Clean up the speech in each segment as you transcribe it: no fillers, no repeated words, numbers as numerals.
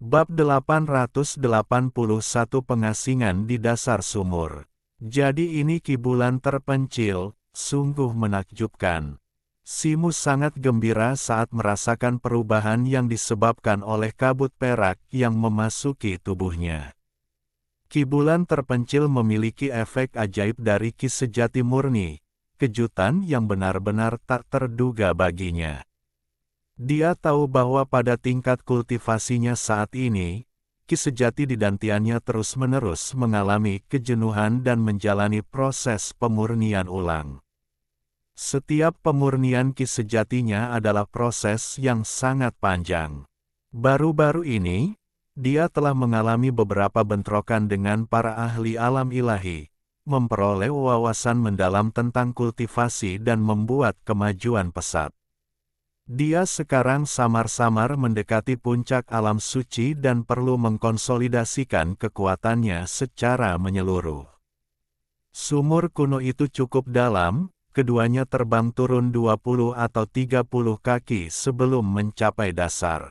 Bab 881 Pengasingan di dasar sumur. Jadi ini Ki Bulan terpencil, sungguh menakjubkan. Simu sangat gembira saat merasakan perubahan yang disebabkan oleh kabut perak yang memasuki tubuhnya. Ki Bulan terpencil memiliki efek ajaib dari Ki sejati murni, kejutan yang benar-benar tak terduga baginya. Dia tahu bahwa pada tingkat kultivasinya saat ini, Ki sejati di dantiannya terus-menerus mengalami kejenuhan dan menjalani proses pemurnian ulang. Setiap pemurnian Ki sejatinya adalah proses yang sangat panjang. Baru-baru ini, dia telah mengalami beberapa bentrokan dengan para ahli alam ilahi, memperoleh wawasan mendalam tentang kultivasi dan membuat kemajuan pesat. Dia sekarang samar-samar mendekati puncak alam suci dan perlu mengkonsolidasikan kekuatannya secara menyeluruh. Sumur kuno itu cukup dalam, keduanya terbang turun 20 atau 30 kaki sebelum mencapai dasar.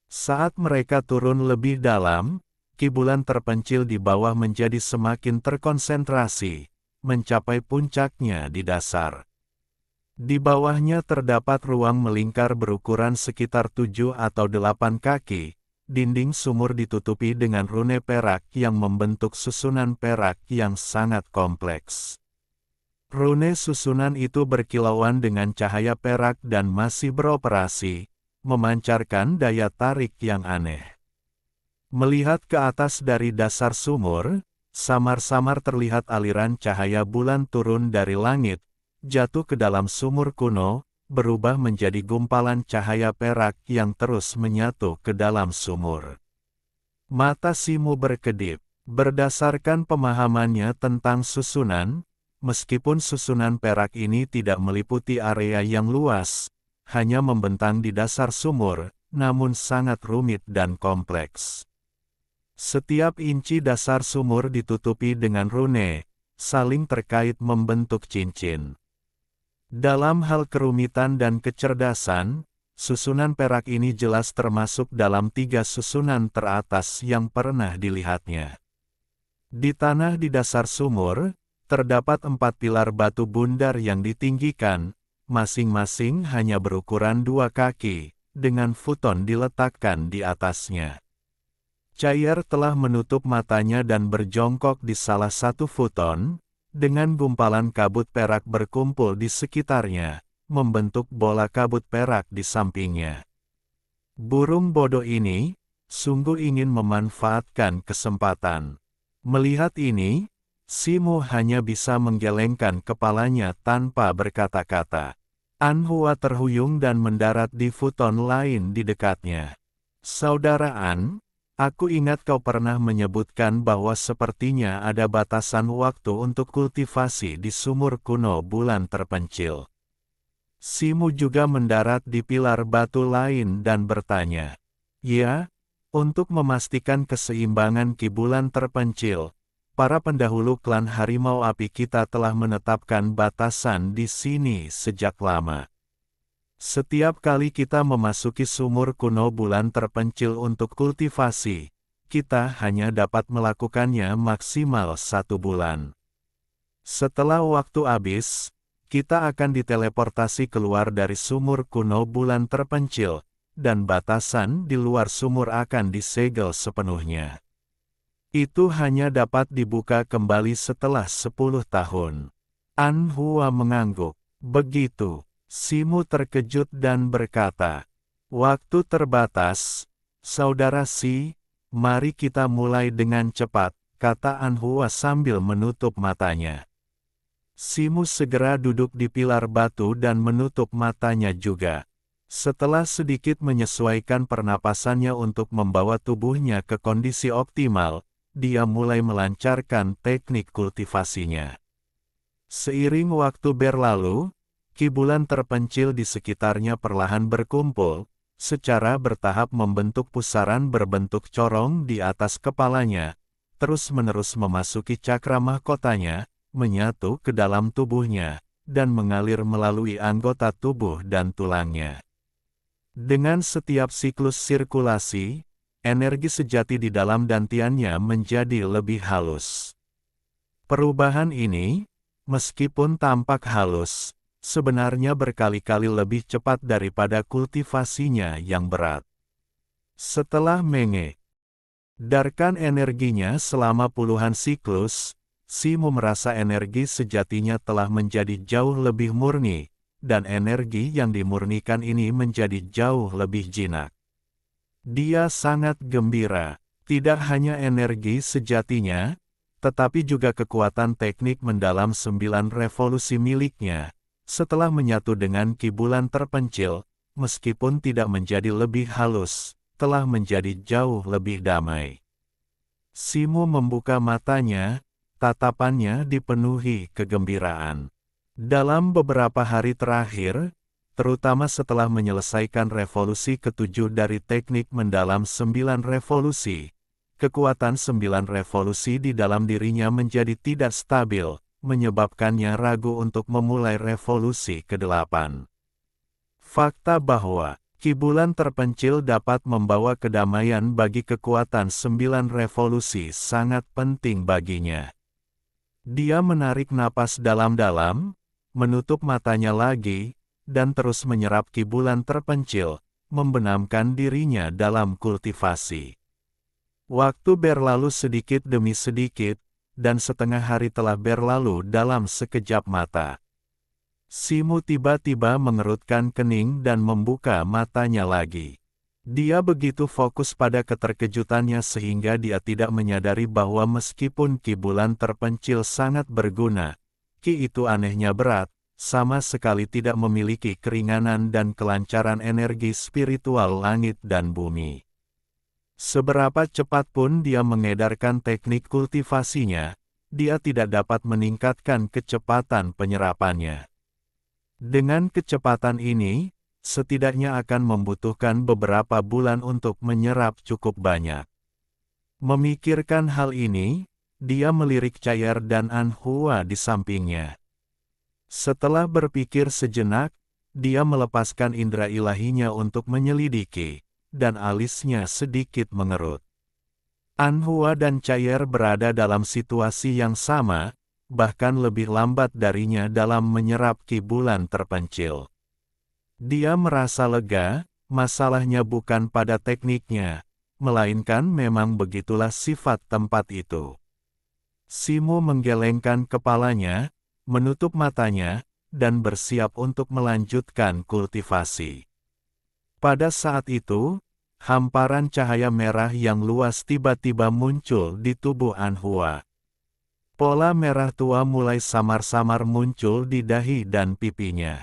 Saat mereka turun lebih dalam, Ki Bulan terpencil di bawah menjadi semakin terkonsentrasi, mencapai puncaknya di dasar. Di bawahnya terdapat ruang melingkar berukuran sekitar 7 atau 8 kaki, dinding sumur ditutupi dengan rune perak yang membentuk susunan perak yang sangat kompleks. Rune susunan itu berkilauan dengan cahaya perak dan masih beroperasi, memancarkan daya tarik yang aneh. Melihat ke atas dari dasar sumur, samar-samar terlihat aliran cahaya bulan turun dari langit, jatuh ke dalam sumur kuno, berubah menjadi gumpalan cahaya perak yang terus menyatu ke dalam sumur. Mata Simu berkedip. Berdasarkan pemahamannya tentang susunan, meskipun susunan perak ini tidak meliputi area yang luas, hanya membentang di dasar sumur, namun sangat rumit dan kompleks. Setiap inci dasar sumur ditutupi dengan rune, saling terkait membentuk cincin. Dalam hal kerumitan dan kecerdasan, susunan perak ini jelas termasuk dalam 3 susunan teratas yang pernah dilihatnya. Di tanah di dasar sumur, terdapat 4 pilar batu bundar yang ditinggikan, masing-masing hanya berukuran 2 kaki, dengan futon diletakkan di atasnya. Cair telah menutup matanya dan berjongkok di salah satu futon, dengan gumpalan kabut perak berkumpul di sekitarnya, membentuk bola kabut perak di sampingnya. Burung bodoh ini, sungguh ingin memanfaatkan kesempatan. Melihat ini, Simu hanya bisa menggelengkan kepalanya tanpa berkata-kata. Anhua terhuyung dan mendarat di futon lain di dekatnya. Saudara An, aku ingat kau pernah menyebutkan bahwa sepertinya ada batasan waktu untuk kultivasi di sumur kuno bulan terpencil. Simu juga mendarat di pilar batu lain dan bertanya, "Ya, untuk memastikan keseimbangan Ki Bulan terpencil, para pendahulu klan Harimau Api kita telah menetapkan batasan di sini sejak lama. Setiap kali kita memasuki sumur kuno bulan terpencil untuk kultivasi, kita hanya dapat melakukannya maksimal 1 bulan. Setelah waktu habis, kita akan diteleportasi keluar dari sumur kuno bulan terpencil, dan batasan di luar sumur akan disegel sepenuhnya. Itu hanya dapat dibuka kembali setelah 10 tahun. Anhua mengangguk. Begitu. Simu terkejut dan berkata, "Waktu terbatas, Saudara Si, mari kita mulai dengan cepat," kata Anhua sambil menutup matanya. Simu segera duduk di pilar batu dan menutup matanya juga. Setelah sedikit menyesuaikan pernapasannya untuk membawa tubuhnya ke kondisi optimal, dia mulai melancarkan teknik kultivasinya. Seiring waktu berlalu, Ki Bulan terpencil di sekitarnya perlahan berkumpul, secara bertahap membentuk pusaran berbentuk corong di atas kepalanya, terus-menerus memasuki cakra mahkotanya, menyatu ke dalam tubuhnya, dan mengalir melalui anggota tubuh dan tulangnya. Dengan setiap siklus sirkulasi, energi sejati di dalam dantiannya menjadi lebih halus. Perubahan ini, meskipun tampak halus, sebenarnya berkali-kali lebih cepat daripada kultivasinya yang berat. Setelah mengedarkan energinya selama puluhan siklus, Simo merasa energi sejatinya telah menjadi jauh lebih murni, dan energi yang dimurnikan ini menjadi jauh lebih jinak. Dia sangat gembira, tidak hanya energi sejatinya, tetapi juga kekuatan teknik mendalam 9 revolusi miliknya, setelah menyatu dengan Ki Bulan terpencil, meskipun tidak menjadi lebih halus, telah menjadi jauh lebih damai. Simo membuka matanya, tatapannya dipenuhi kegembiraan. Dalam beberapa hari terakhir, terutama setelah menyelesaikan revolusi ke-7 dari teknik mendalam 9 revolusi, kekuatan 9 revolusi di dalam dirinya menjadi tidak stabil, menyebabkannya ragu untuk memulai revolusi ke-8. Fakta bahwa Ki Bulan terpencil dapat membawa kedamaian bagi kekuatan 9 revolusi sangat penting baginya. Dia menarik napas dalam-dalam, menutup matanya lagi, dan terus menyerap Ki Bulan terpencil, membenamkan dirinya dalam kultivasi. Waktu berlalu sedikit demi sedikit, dan setengah hari telah berlalu dalam sekejap mata. Simo tiba-tiba mengerutkan kening dan membuka matanya lagi. Dia begitu fokus pada keterkejutannya sehingga dia tidak menyadari bahwa meskipun Ki Bulan terpencil sangat berguna, Ki itu anehnya berat, sama sekali tidak memiliki keringanan dan kelancaran energi spiritual langit dan bumi. Seberapa cepat pun dia mengedarkan teknik kultivasinya, dia tidak dapat meningkatkan kecepatan penyerapannya. Dengan kecepatan ini, setidaknya akan membutuhkan beberapa bulan untuk menyerap cukup banyak. Memikirkan hal ini, dia melirik Cair dan Anhua di sampingnya. Setelah berpikir sejenak, dia melepaskan indera ilahinya untuk menyelidiki, dan alisnya sedikit mengerut. Anhua dan Cair berada dalam situasi yang sama, bahkan lebih lambat darinya dalam menyerap Ki Bulan terpencil. Dia merasa lega, masalahnya bukan pada tekniknya, melainkan memang begitulah sifat tempat itu. Simo menggelengkan kepalanya, menutup matanya, dan bersiap untuk melanjutkan kultivasi. Pada saat itu, hamparan cahaya merah yang luas tiba-tiba muncul di tubuh Anhua. Pola merah tua mulai samar-samar muncul di dahi dan pipinya.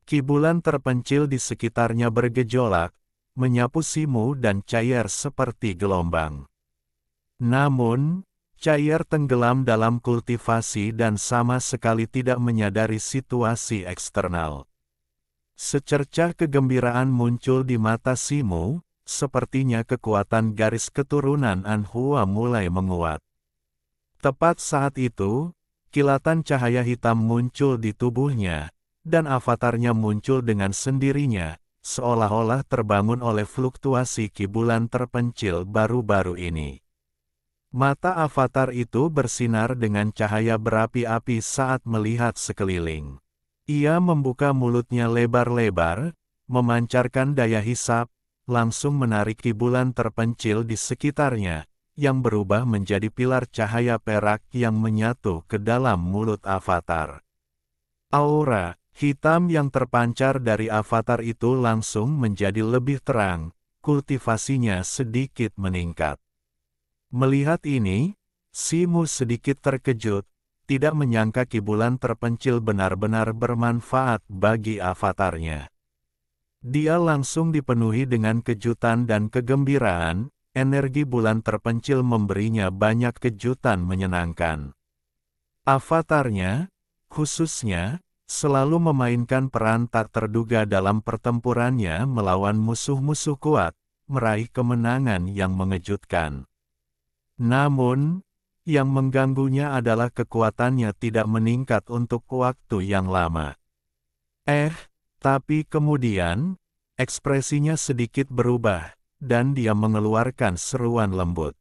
Ki Bulan terpencil di sekitarnya bergejolak, menyapu Simo dan Cair seperti gelombang. Namun, Cair tenggelam dalam kultivasi dan sama sekali tidak menyadari situasi eksternal. Secercah kegembiraan muncul di mata Simo, sepertinya kekuatan garis keturunan Anhua mulai menguat. Tepat saat itu, kilatan cahaya hitam muncul di tubuhnya, dan avatarnya muncul dengan sendirinya, seolah-olah terbangun oleh fluktuasi Ki Bulan terpencil baru-baru ini. Mata avatar itu bersinar dengan cahaya berapi-api saat melihat sekeliling. Ia membuka mulutnya lebar-lebar, memancarkan daya hisap, langsung menarik Ki Bulan terpencil di sekitarnya, yang berubah menjadi pilar cahaya perak yang menyatu ke dalam mulut avatar. Aura hitam yang terpancar dari avatar itu langsung menjadi lebih terang, kultivasinya sedikit meningkat. Melihat ini, Simo sedikit terkejut, tidak menyangka Ki Bulan terpencil benar-benar bermanfaat bagi avatarnya. Dia langsung dipenuhi dengan kejutan dan kegembiraan, energi bulan terpencil memberinya banyak kejutan menyenangkan. Avatarnya, khususnya, selalu memainkan peran tak terduga dalam pertempurannya melawan musuh-musuh kuat, meraih kemenangan yang mengejutkan. Namun, yang mengganggunya adalah kekuatannya tidak meningkat untuk waktu yang lama. Tapi kemudian, ekspresinya sedikit berubah, dan dia mengeluarkan seruan lembut.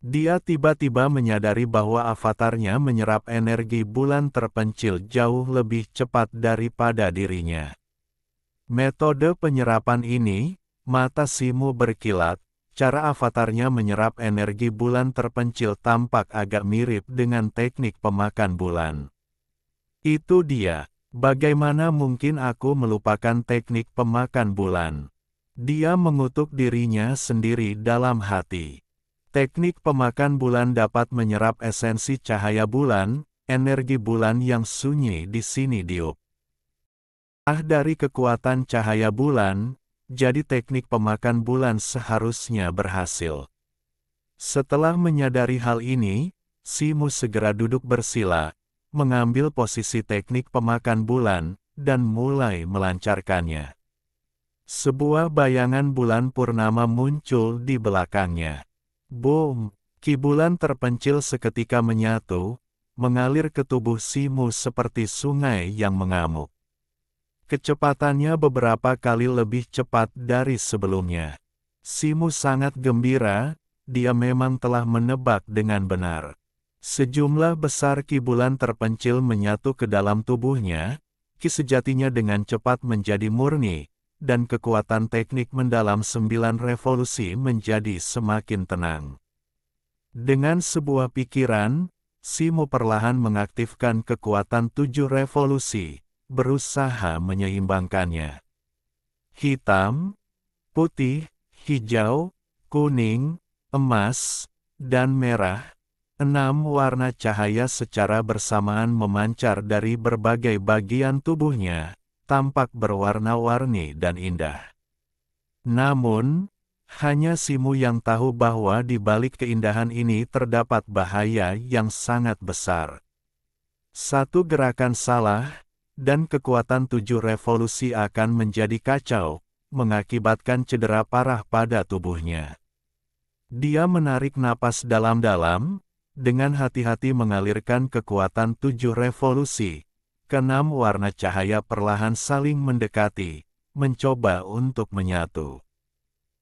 Dia tiba-tiba menyadari bahwa avatarnya menyerap energi bulan terpencil jauh lebih cepat daripada dirinya. Metode penyerapan ini, mata Simu berkilat, cara avatarnya menyerap energi bulan terpencil tampak agak mirip dengan teknik pemakan bulan. Itu dia, bagaimana mungkin aku melupakan teknik pemakan bulan? Dia mengutuk dirinya sendiri dalam hati. Teknik pemakan bulan dapat menyerap esensi cahaya bulan, energi bulan yang sunyi di sini diup. Dari kekuatan cahaya bulan, jadi teknik pemakan bulan seharusnya berhasil. Setelah menyadari hal ini, Simu segera duduk bersila, mengambil posisi teknik pemakan bulan, dan mulai melancarkannya. Sebuah bayangan bulan purnama muncul di belakangnya. Boom! Ki bulan terpencil seketika menyatu, mengalir ke tubuh Simu seperti sungai yang mengamuk. Kecepatannya beberapa kali lebih cepat dari sebelumnya. Simu sangat gembira, dia memang telah menebak dengan benar. Sejumlah besar ki bulan terpencil menyatu ke dalam tubuhnya, ki sejatinya dengan cepat menjadi murni, dan kekuatan teknik mendalam 9 revolusi menjadi semakin tenang. Dengan sebuah pikiran, Simu perlahan mengaktifkan kekuatan 7 revolusi, berusaha menyeimbangkannya. Hitam, putih, hijau, kuning, emas, dan merah, 6 warna cahaya secara bersamaan memancar dari berbagai bagian tubuhnya, tampak berwarna-warni dan indah. Namun, hanya Simu yang tahu bahwa di balik keindahan ini terdapat bahaya yang sangat besar. Satu gerakan salah, dan kekuatan 7 revolusi akan menjadi kacau, mengakibatkan cedera parah pada tubuhnya. Dia menarik napas dalam-dalam, dengan hati-hati mengalirkan kekuatan 7 revolusi. Keenam warna cahaya perlahan saling mendekati, mencoba untuk menyatu.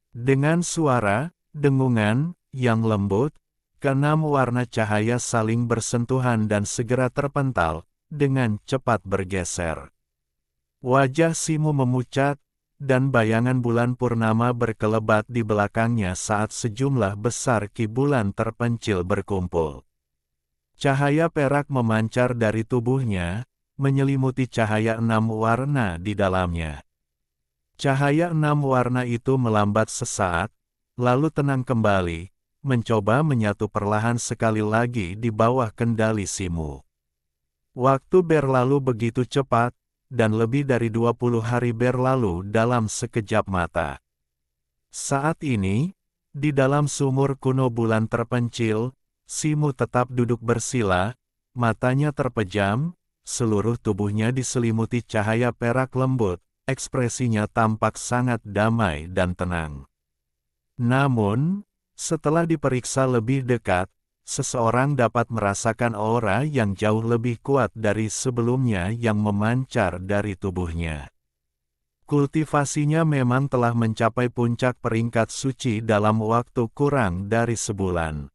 Dengan suara, dengungan, yang lembut, keenam warna cahaya saling bersentuhan dan segera terpental, dengan cepat bergeser. Wajah Simu memucat, dan bayangan bulan purnama berkelebat di belakangnya saat sejumlah besar ki bulan terpencil berkumpul. Cahaya perak memancar dari tubuhnya, menyelimuti cahaya 6 warna di dalamnya. Cahaya 6 warna itu melambat sesaat, lalu tenang kembali, mencoba menyatu perlahan sekali lagi di bawah kendali Simu. Waktu berlalu begitu cepat, dan lebih dari 20 hari berlalu dalam sekejap mata. Saat ini, di dalam sumur kuno bulan terpencil, Simu tetap duduk bersila, matanya terpejam, seluruh tubuhnya diselimuti cahaya perak lembut, ekspresinya tampak sangat damai dan tenang. Namun, setelah diperiksa lebih dekat, seseorang dapat merasakan aura yang jauh lebih kuat dari sebelumnya yang memancar dari tubuhnya. Kultivasinya memang telah mencapai puncak peringkat suci dalam waktu kurang dari sebulan.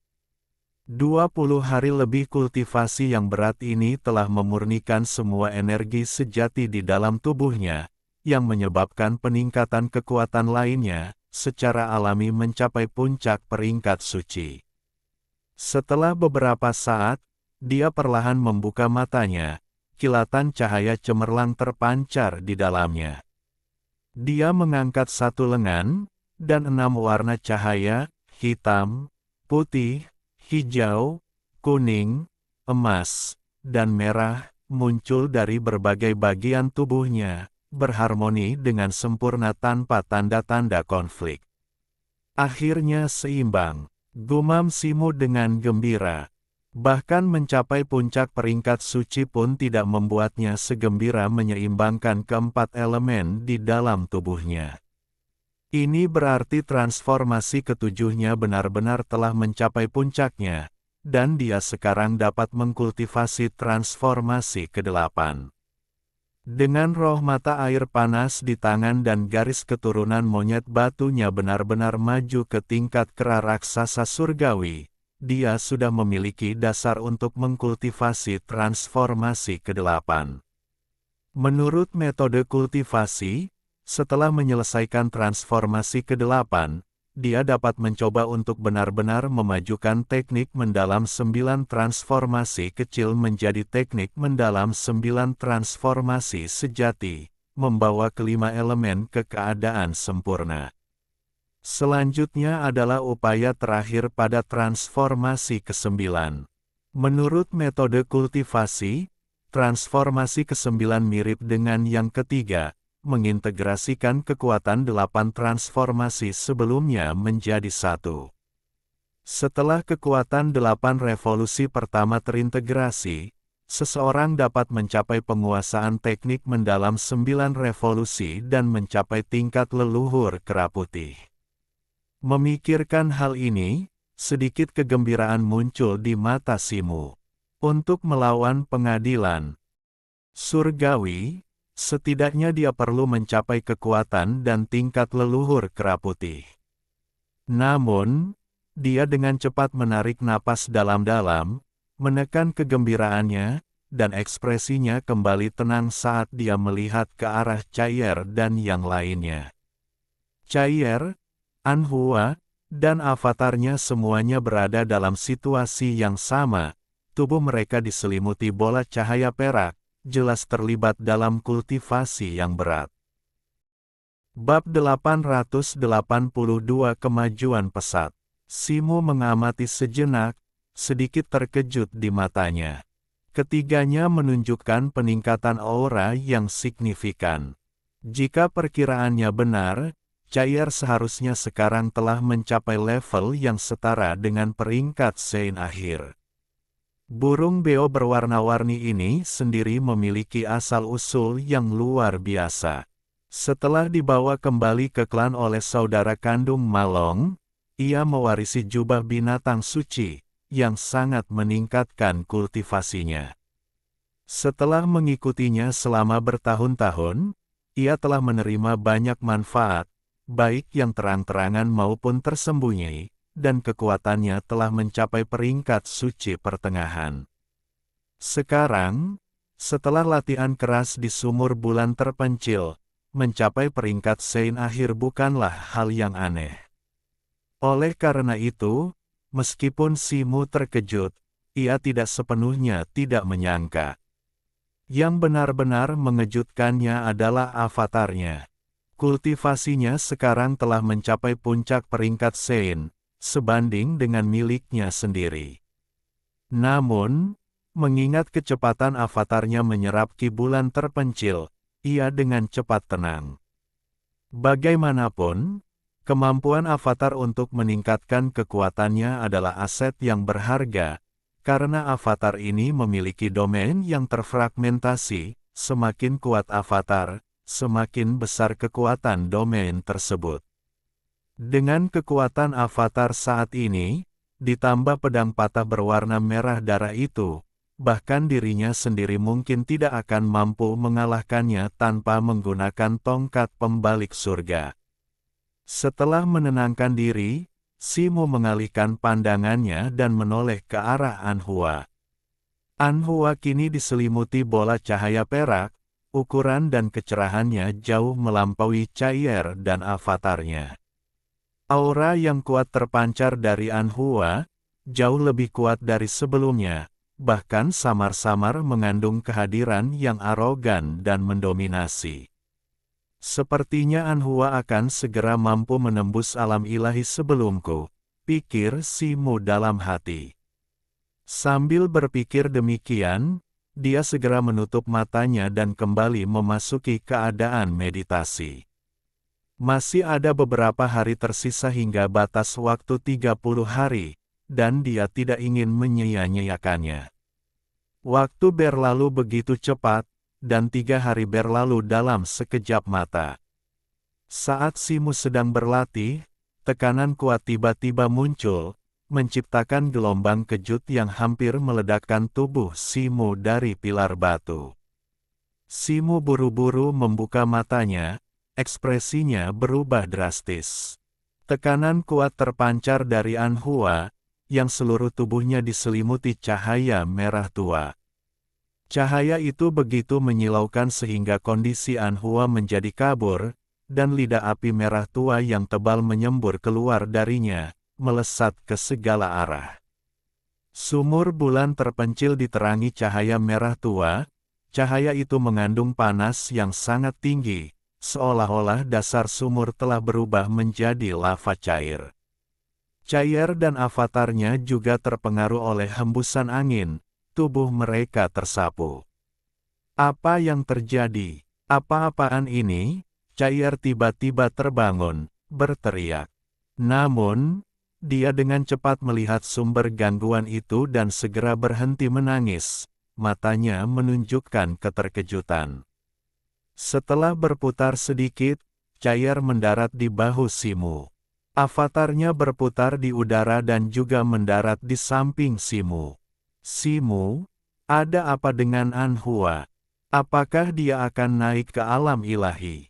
20 hari lebih kultivasi yang berat ini telah memurnikan semua energi sejati di dalam tubuhnya, yang menyebabkan peningkatan kekuatan lainnya, secara alami mencapai puncak peringkat suci. Setelah beberapa saat, dia perlahan membuka matanya, kilatan cahaya cemerlang terpancar di dalamnya. Dia mengangkat satu lengan, dan 6 warna cahaya, hitam, putih, hijau, kuning, emas, dan merah, muncul dari berbagai bagian tubuhnya, berharmoni dengan sempurna tanpa tanda-tanda konflik. Akhirnya seimbang, gumam Simu dengan gembira. Bahkan mencapai puncak peringkat suci pun tidak membuatnya segembira menyeimbangkan keempat elemen di dalam tubuhnya. Ini berarti transformasi ketujuhnya benar-benar telah mencapai puncaknya, dan dia sekarang dapat mengkultivasi transformasi ke-8. Dengan roh mata air panas di tangan dan garis keturunan monyet batunya benar-benar maju ke tingkat kera raksasa surgawi, dia sudah memiliki dasar untuk mengkultivasi transformasi ke-8. Menurut metode kultivasi, setelah menyelesaikan transformasi ke-8, dia dapat mencoba untuk benar-benar memajukan teknik mendalam 9 transformasi kecil menjadi teknik mendalam 9 transformasi sejati, membawa kelima elemen ke keadaan sempurna. Selanjutnya adalah upaya terakhir pada transformasi ke-9. Menurut metode kultivasi, transformasi ke-9 mirip dengan yang ketiga, mengintegrasikan kekuatan 8 transformasi sebelumnya menjadi satu. Setelah kekuatan 8 revolusi pertama terintegrasi, seseorang dapat mencapai penguasaan teknik mendalam 9 revolusi dan mencapai tingkat leluhur kera putih. Memikirkan hal ini, sedikit kegembiraan muncul di mata Simu. Untuk melawan pengadilan surgawi, setidaknya dia perlu mencapai kekuatan dan tingkat leluhur kera putih. Namun, dia dengan cepat menarik napas dalam-dalam, menekan kegembiraannya, dan ekspresinya kembali tenang saat dia melihat ke arah Cair dan yang lainnya. Cair, Anhua, dan avatarnya semuanya berada dalam situasi yang sama. Tubuh mereka diselimuti bola cahaya perak, jelas terlibat dalam kultivasi yang berat. Bab 882 Kemajuan Pesat. Simu mengamati sejenak, sedikit terkejut di matanya. Ketiganya menunjukkan peningkatan aura yang signifikan. Jika perkiraannya benar, Cair seharusnya sekarang telah mencapai level yang setara dengan peringkat Sein akhir. Burung beo berwarna-warni ini sendiri memiliki asal-usul yang luar biasa. Setelah dibawa kembali ke klan oleh saudara kandung Malong, ia mewarisi jubah binatang suci, yang sangat meningkatkan kultivasinya. Setelah mengikutinya selama bertahun-tahun, ia telah menerima banyak manfaat, baik yang terang-terangan maupun tersembunyi, dan kekuatannya telah mencapai peringkat suci pertengahan. Sekarang, setelah latihan keras di sumur bulan terpencil, mencapai peringkat Sein akhir bukanlah hal yang aneh. Oleh karena itu, meskipun Simu terkejut, ia tidak sepenuhnya tidak menyangka. Yang benar-benar mengejutkannya adalah avatarnya. Kultivasinya sekarang telah mencapai puncak peringkat Sein, sebanding dengan miliknya sendiri. Namun, mengingat kecepatan avatarnya menyerap ki bulan terpencil, ia dengan cepat tenang. Bagaimanapun, kemampuan avatar untuk meningkatkan kekuatannya adalah aset yang berharga, karena avatar ini memiliki domain yang terfragmentasi. Semakin kuat avatar, semakin besar kekuatan domain tersebut. Dengan kekuatan avatar saat ini, ditambah pedang patah berwarna merah darah itu, bahkan dirinya sendiri mungkin tidak akan mampu mengalahkannya tanpa menggunakan tongkat pembalik surga. Setelah menenangkan diri, Simu mengalihkan pandangannya dan menoleh ke arah Anhua. Anhua kini diselimuti bola cahaya perak, ukuran dan kecerahannya jauh melampaui Cair dan avatarnya. Aura yang kuat terpancar dari Anhua, jauh lebih kuat dari sebelumnya, bahkan samar-samar mengandung kehadiran yang arogan dan mendominasi. Sepertinya Anhua akan segera mampu menembus alam ilahi sebelumku, pikir Simu dalam hati. Sambil berpikir demikian, dia segera menutup matanya dan kembali memasuki keadaan meditasi. Masih ada beberapa hari tersisa hingga batas waktu 30 hari, dan dia tidak ingin menyia-nyiakannya. Waktu berlalu begitu cepat, dan 3 hari berlalu dalam sekejap mata. Saat Simu sedang berlatih, tekanan kuat tiba-tiba muncul, menciptakan gelombang kejut yang hampir meledakkan tubuh Simu dari pilar batu. Simu buru-buru membuka matanya, ekspresinya berubah drastis. Tekanan kuat terpancar dari Anhua, yang seluruh tubuhnya diselimuti cahaya merah tua. Cahaya itu begitu menyilaukan sehingga kondisi Anhua menjadi kabur, dan lidah api merah tua yang tebal menyembur keluar darinya, melesat ke segala arah. Sumur bulan terpencil diterangi cahaya merah tua, cahaya itu mengandung panas yang sangat tinggi, seolah-olah dasar sumur telah berubah menjadi lava cair. Cair dan avatarnya juga terpengaruh oleh hembusan angin, tubuh mereka tersapu. Apa yang terjadi? Apa-apaan ini? Cair tiba-tiba terbangun, berteriak. Namun, dia dengan cepat melihat sumber gangguan itu dan segera berhenti menangis. Matanya menunjukkan keterkejutan. Setelah berputar sedikit, Cair mendarat di bahu Simu. Avatarnya berputar di udara dan juga mendarat di samping Simu. Simu, ada apa dengan Anhua? Apakah dia akan naik ke alam ilahi?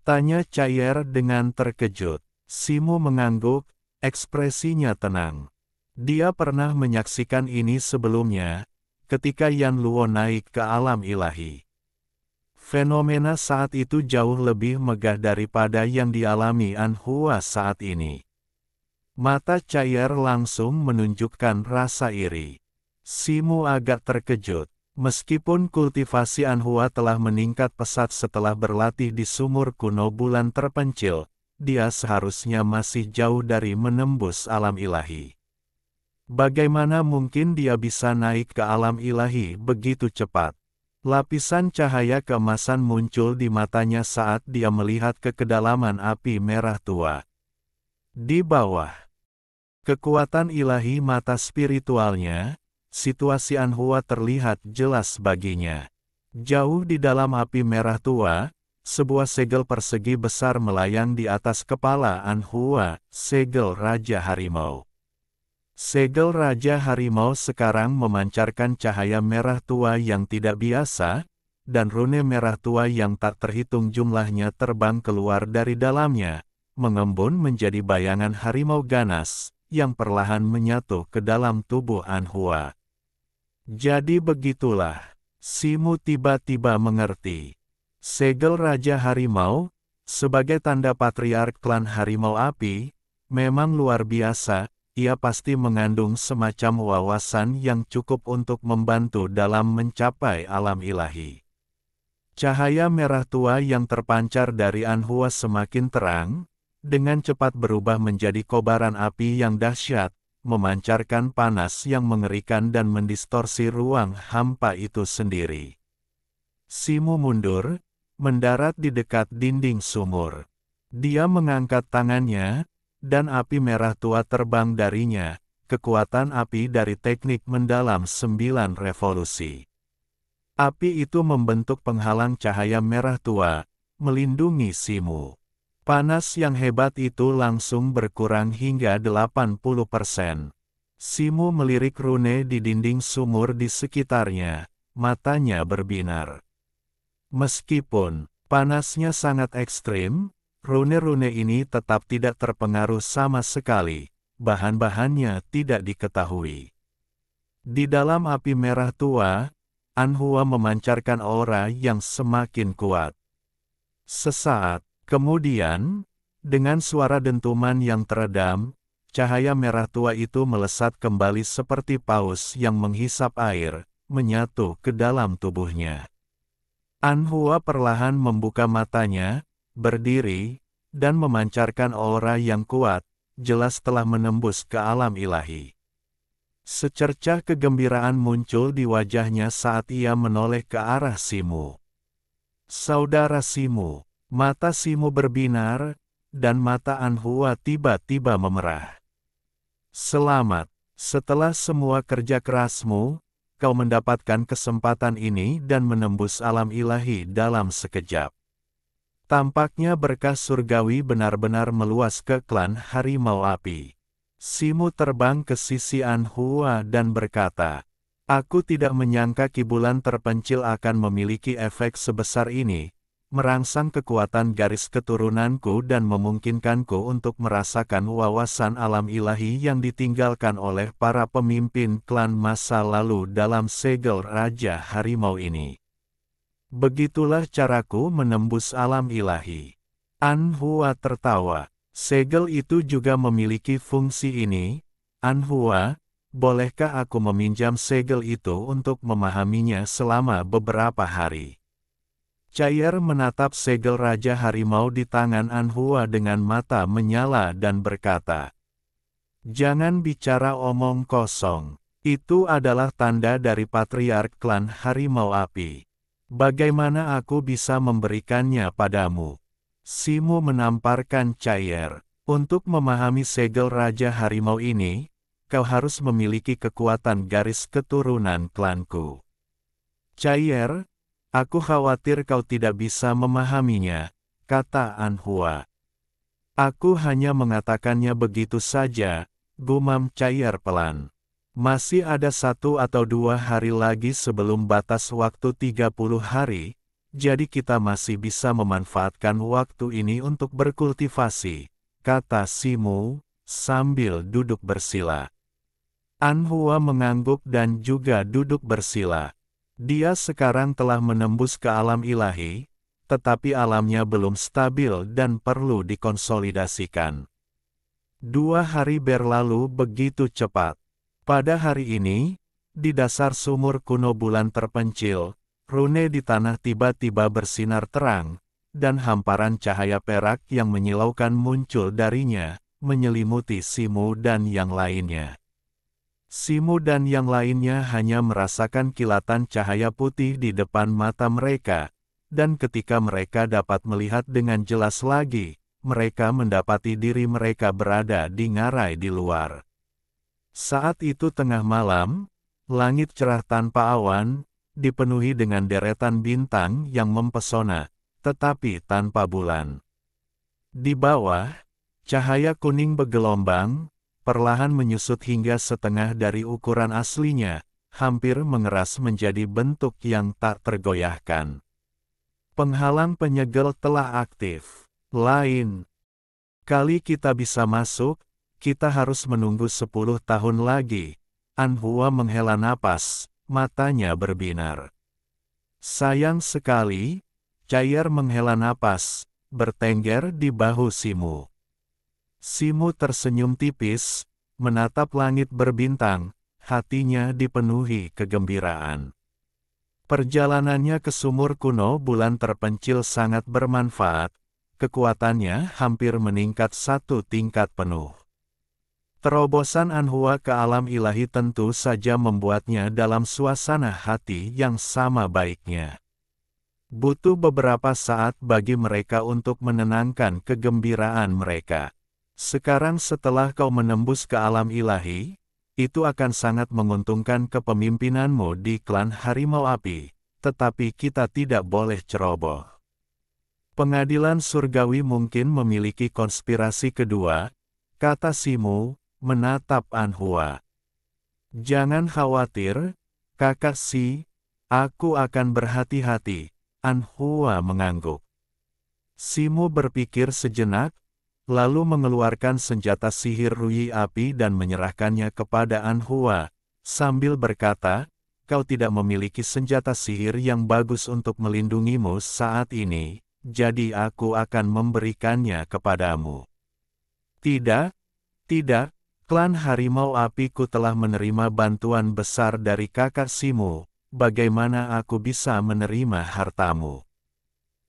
Tanya Cair dengan terkejut. Simu mengangguk, ekspresinya tenang. Dia pernah menyaksikan ini sebelumnya, ketika Yan Luo naik ke alam ilahi. Fenomena saat itu jauh lebih megah daripada yang dialami Anhua saat ini. Mata Cair langsung menunjukkan rasa iri. Simu agak terkejut. Meskipun kultivasi Anhua telah meningkat pesat setelah berlatih di sumur kuno bulan terpencil, dia seharusnya masih jauh dari menembus alam ilahi. Bagaimana mungkin dia bisa naik ke alam ilahi begitu cepat? Lapisan cahaya keemasan muncul di matanya saat dia melihat ke kedalaman api merah tua. Di bawah kekuatan ilahi mata spiritualnya, situasi Anhua terlihat jelas baginya. Jauh di dalam api merah tua, sebuah segel persegi besar melayang di atas kepala Anhua, segel Raja Harimau. Segel Raja Harimau sekarang memancarkan cahaya merah tua yang tidak biasa, dan rune merah tua yang tak terhitung jumlahnya terbang keluar dari dalamnya, mengembun menjadi bayangan harimau ganas, yang perlahan menyatu ke dalam tubuh Anhua. Jadi begitulah, Simu tiba-tiba mengerti. Segel Raja Harimau, sebagai tanda patriark klan Harimau Api, memang luar biasa, ia pasti mengandung semacam wawasan yang cukup untuk membantu dalam mencapai alam ilahi. Cahaya merah tua yang terpancar dari Anhua semakin terang, dengan cepat berubah menjadi kobaran api yang dahsyat, memancarkan panas yang mengerikan dan mendistorsi ruang hampa itu sendiri. Simu mundur, mendarat di dekat dinding sumur. Dia mengangkat tangannya, dan api merah tua terbang darinya, kekuatan api dari teknik mendalam 9 revolusi. Api itu membentuk penghalang cahaya merah tua, melindungi Simu. Panas yang hebat itu langsung berkurang hingga 80%. Simu melirik rune di dinding sumur di sekitarnya, matanya berbinar. Meskipun panasnya sangat ekstrim, rune-rune ini tetap tidak terpengaruh sama sekali, bahan-bahannya tidak diketahui. Di dalam api merah tua, Anhua memancarkan aura yang semakin kuat. Sesaat kemudian, dengan suara dentuman yang teredam, cahaya merah tua itu melesat kembali seperti paus yang menghisap air, menyatu ke dalam tubuhnya. Anhua perlahan membuka matanya, berdiri, dan memancarkan aura yang kuat, jelas telah menembus ke alam ilahi. Secercah kegembiraan muncul di wajahnya saat ia menoleh ke arah Simu. Saudara Simu. Mata Simu berbinar, dan mata Anhua tiba-tiba memerah. Selamat, setelah semua kerja kerasmu, kau mendapatkan kesempatan ini dan menembus alam ilahi dalam sekejap. Tampaknya berkah surgawi benar-benar meluas ke klan Harimau Api. Simu terbang ke sisi Anhua dan berkata, Aku tidak menyangka Ki Bulan Terpencil akan memiliki efek sebesar ini, merangsang kekuatan garis keturunanku dan memungkinkanku untuk merasakan wawasan alam ilahi yang ditinggalkan oleh para pemimpin klan masa lalu dalam segel Raja Harimau ini. Begitulah caraku menembus alam ilahi. Anhua tertawa. Segel itu juga memiliki fungsi ini. Anhua, bolehkah aku meminjam segel itu untuk memahaminya selama beberapa hari? Cair menatap segel Raja Harimau di tangan Anhua dengan mata menyala dan berkata, "Jangan bicara omong kosong. Itu adalah tanda dari Patriark Klan Harimau Api. Bagaimana aku bisa memberikannya padamu?" Simu menamparkan Cair. Untuk memahami segel Raja Harimau ini, kau harus memiliki kekuatan garis keturunan klanku. Cair, aku khawatir kau tidak bisa memahaminya, kata Anhua. Aku hanya mengatakannya begitu saja, gumam Cair pelan. Masih ada 1 atau 2 hari lagi sebelum batas waktu 30 hari, jadi kita masih bisa memanfaatkan waktu ini untuk berkultivasi, kata Simu, sambil duduk bersila. Anhua mengangguk dan juga duduk bersila. Dia sekarang telah menembus ke alam ilahi, tetapi alamnya belum stabil dan perlu dikonsolidasikan. 2 hari berlalu begitu cepat. Pada hari ini, di dasar sumur kuno Bulan Terpencil, rune di tanah tiba-tiba bersinar terang, dan hamparan cahaya perak yang menyilaukan muncul darinya, menyelimuti Simu dan yang lainnya. Simu dan yang lainnya hanya merasakan kilatan cahaya putih di depan mata mereka, dan ketika mereka dapat melihat dengan jelas lagi, mereka mendapati diri mereka berada di ngarai di luar. Saat itu tengah malam, langit cerah tanpa awan, dipenuhi dengan deretan bintang yang mempesona, tetapi tanpa bulan. Di bawah, cahaya kuning bergelombang, perlahan menyusut hingga setengah dari ukuran aslinya, hampir mengeras menjadi bentuk yang tak tergoyahkan. Penghalang penyegel telah aktif. Lain kali kita bisa masuk, kita harus menunggu 10 tahun lagi. Anhua menghela napas, matanya berbinar. Sayang sekali, Cair menghela napas, bertengger di bahu Simu. Simu tersenyum tipis, menatap langit berbintang, hatinya dipenuhi kegembiraan. Perjalanannya ke sumur kuno Bulan Terpencil sangat bermanfaat, kekuatannya hampir meningkat 1 tingkat penuh. Terobosan Anhua ke alam ilahi tentu saja membuatnya dalam suasana hati yang sama baiknya. Butuh beberapa saat bagi mereka untuk menenangkan kegembiraan mereka. Sekarang setelah kau menembus ke alam ilahi, itu akan sangat menguntungkan kepemimpinanmu di klan Harimau Api, tetapi kita tidak boleh ceroboh. Pengadilan surgawi mungkin memiliki konspirasi kedua, kata Simu, menatap Anhua. Jangan khawatir, kakak Si, aku akan berhati-hati, Anhua mengangguk. Simu berpikir sejenak, lalu mengeluarkan senjata sihir Ruyi Api dan menyerahkannya kepada Anhua, sambil berkata, kau tidak memiliki senjata sihir yang bagus untuk melindungimu saat ini, jadi aku akan memberikannya kepadamu. Tidak, tidak. Klan Harimau Apiku telah menerima bantuan besar dari kakak Simu, bagaimana aku bisa menerima hartamu?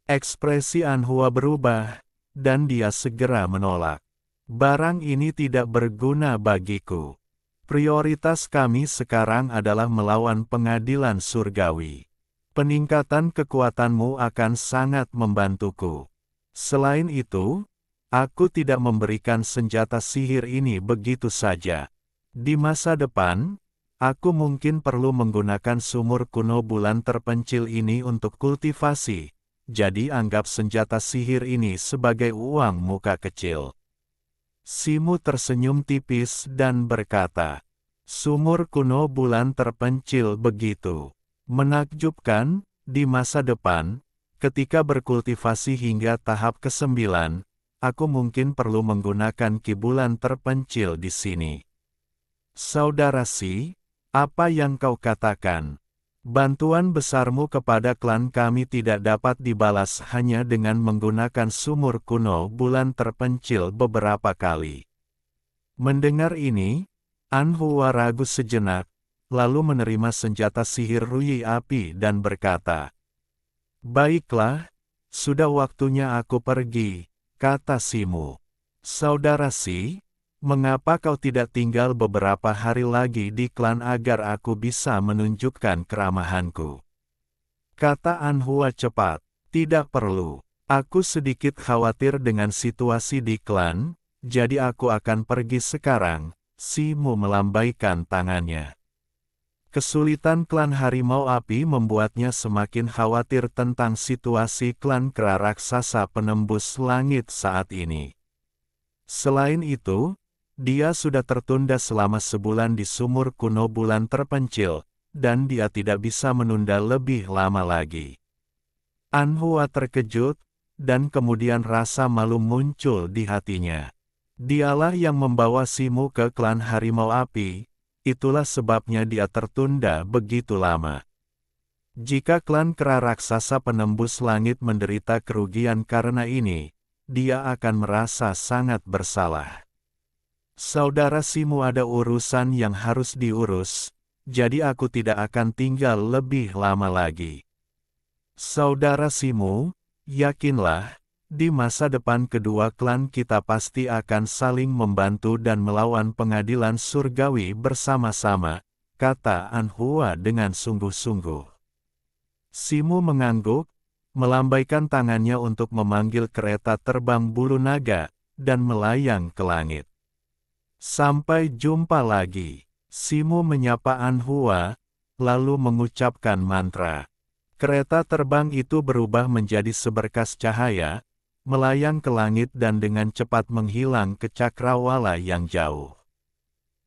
Ekspresi Anhua berubah, dan dia segera menolak. Barang ini tidak berguna bagiku. Prioritas kami sekarang adalah melawan pengadilan surgawi. Peningkatan kekuatanmu akan sangat membantuku. Selain itu, aku tidak memberikan senjata sihir ini begitu saja. Di masa depan, aku mungkin perlu menggunakan sumur kuno Bulan Terpencil ini untuk kultivasi, jadi anggap senjata sihir ini sebagai uang muka kecil. Simu tersenyum tipis dan berkata, Sumur kuno bulan terpencil begitu menakjubkan. Di masa depan, ketika berkultivasi hingga tahap ke-9, aku mungkin perlu menggunakan kibulan terpencil di sini. Saudara Si, apa yang kau katakan? Bantuan besarmu kepada klan kami tidak dapat dibalas hanya dengan menggunakan sumur kuno bulan terpencil beberapa kali. Mendengar ini, Anhua ragu sejenak, lalu menerima senjata sihir Ruyi Api dan berkata, "Baiklah, sudah waktunya aku pergi," kata Simu. "Saudara Si, mengapa kau tidak tinggal beberapa hari lagi di klan agar aku bisa menunjukkan keramahanku?" Kata Anhua cepat, "Tidak perlu. Aku sedikit khawatir dengan situasi di klan, jadi aku akan pergi sekarang." Simu melambaikan tangannya. Kesulitan klan Harimau Api membuatnya semakin khawatir tentang situasi klan kera raksasa penembus langit saat ini. Selain itu, dia sudah tertunda selama sebulan di sumur kuno bulan terpencil, dan dia tidak bisa menunda lebih lama lagi. Anhua terkejut, dan kemudian rasa malu muncul di hatinya. Dialah yang membawa Simu ke klan Harimau Api, itulah sebabnya dia tertunda begitu lama. Jika klan kera raksasa penembus langit menderita kerugian karena ini, dia akan merasa sangat bersalah. Saudara Simu ada urusan yang harus diurus, jadi aku tidak akan tinggal lebih lama lagi. Saudara Simu, yakinlah, di masa depan kedua klan kita pasti akan saling membantu dan melawan pengadilan surgawi bersama-sama, kata Anhua dengan sungguh-sungguh. Simu mengangguk, melambaikan tangannya untuk memanggil kereta terbang bulu naga, dan melayang ke langit. Sampai jumpa lagi. Simu menyapa Anhua, lalu mengucapkan mantra. Kereta terbang itu berubah menjadi seberkas cahaya, melayang ke langit dan dengan cepat menghilang ke cakrawala yang jauh.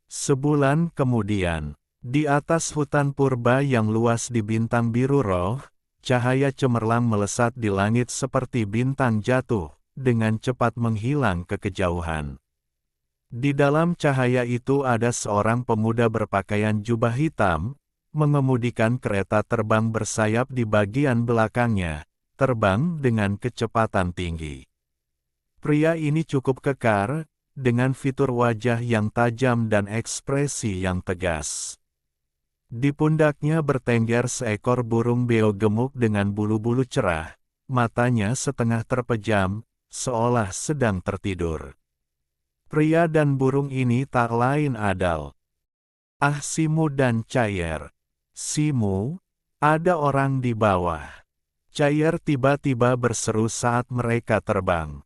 Sebulan kemudian, di atas hutan purba yang luas di bintang biru roh, cahaya cemerlang melesat di langit seperti bintang jatuh, dengan cepat menghilang ke kejauhan. Di dalam cahaya itu ada seorang pemuda berpakaian jubah hitam, mengemudikan kereta terbang bersayap di bagian belakangnya, terbang dengan kecepatan tinggi. Pria ini cukup kekar, dengan fitur wajah yang tajam dan ekspresi yang tegas. Di pundaknya bertengger seekor burung beo gemuk dengan bulu-bulu cerah, matanya setengah terpejam, seolah sedang tertidur. Pria dan burung ini tak lain adalah Simu dan Cayer. "Simu, ada orang di bawah." Cayer tiba-tiba berseru saat mereka terbang.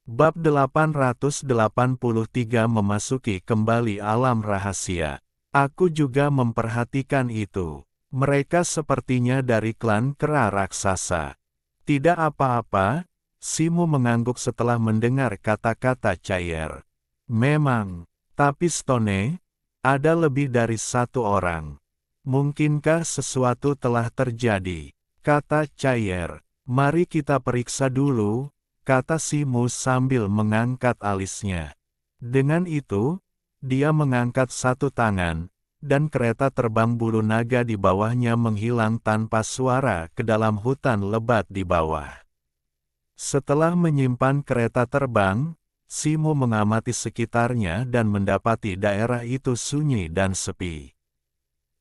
Bab 883 memasuki kembali alam rahasia. Aku juga memperhatikan itu. Mereka sepertinya dari klan kera raksasa. Tidak apa-apa, Simu mengangguk setelah mendengar kata-kata Cayer. Memang, tapi Stone, ada lebih dari satu orang. Mungkinkah sesuatu telah terjadi? Kata Cayer. Mari kita periksa dulu, kata Simu sambil mengangkat alisnya. Dengan itu, dia mengangkat satu tangan, dan kereta terbang bulu naga di bawahnya menghilang tanpa suara ke dalam hutan lebat di bawah. Setelah menyimpan kereta terbang, Simu mengamati sekitarnya dan mendapati daerah itu sunyi dan sepi.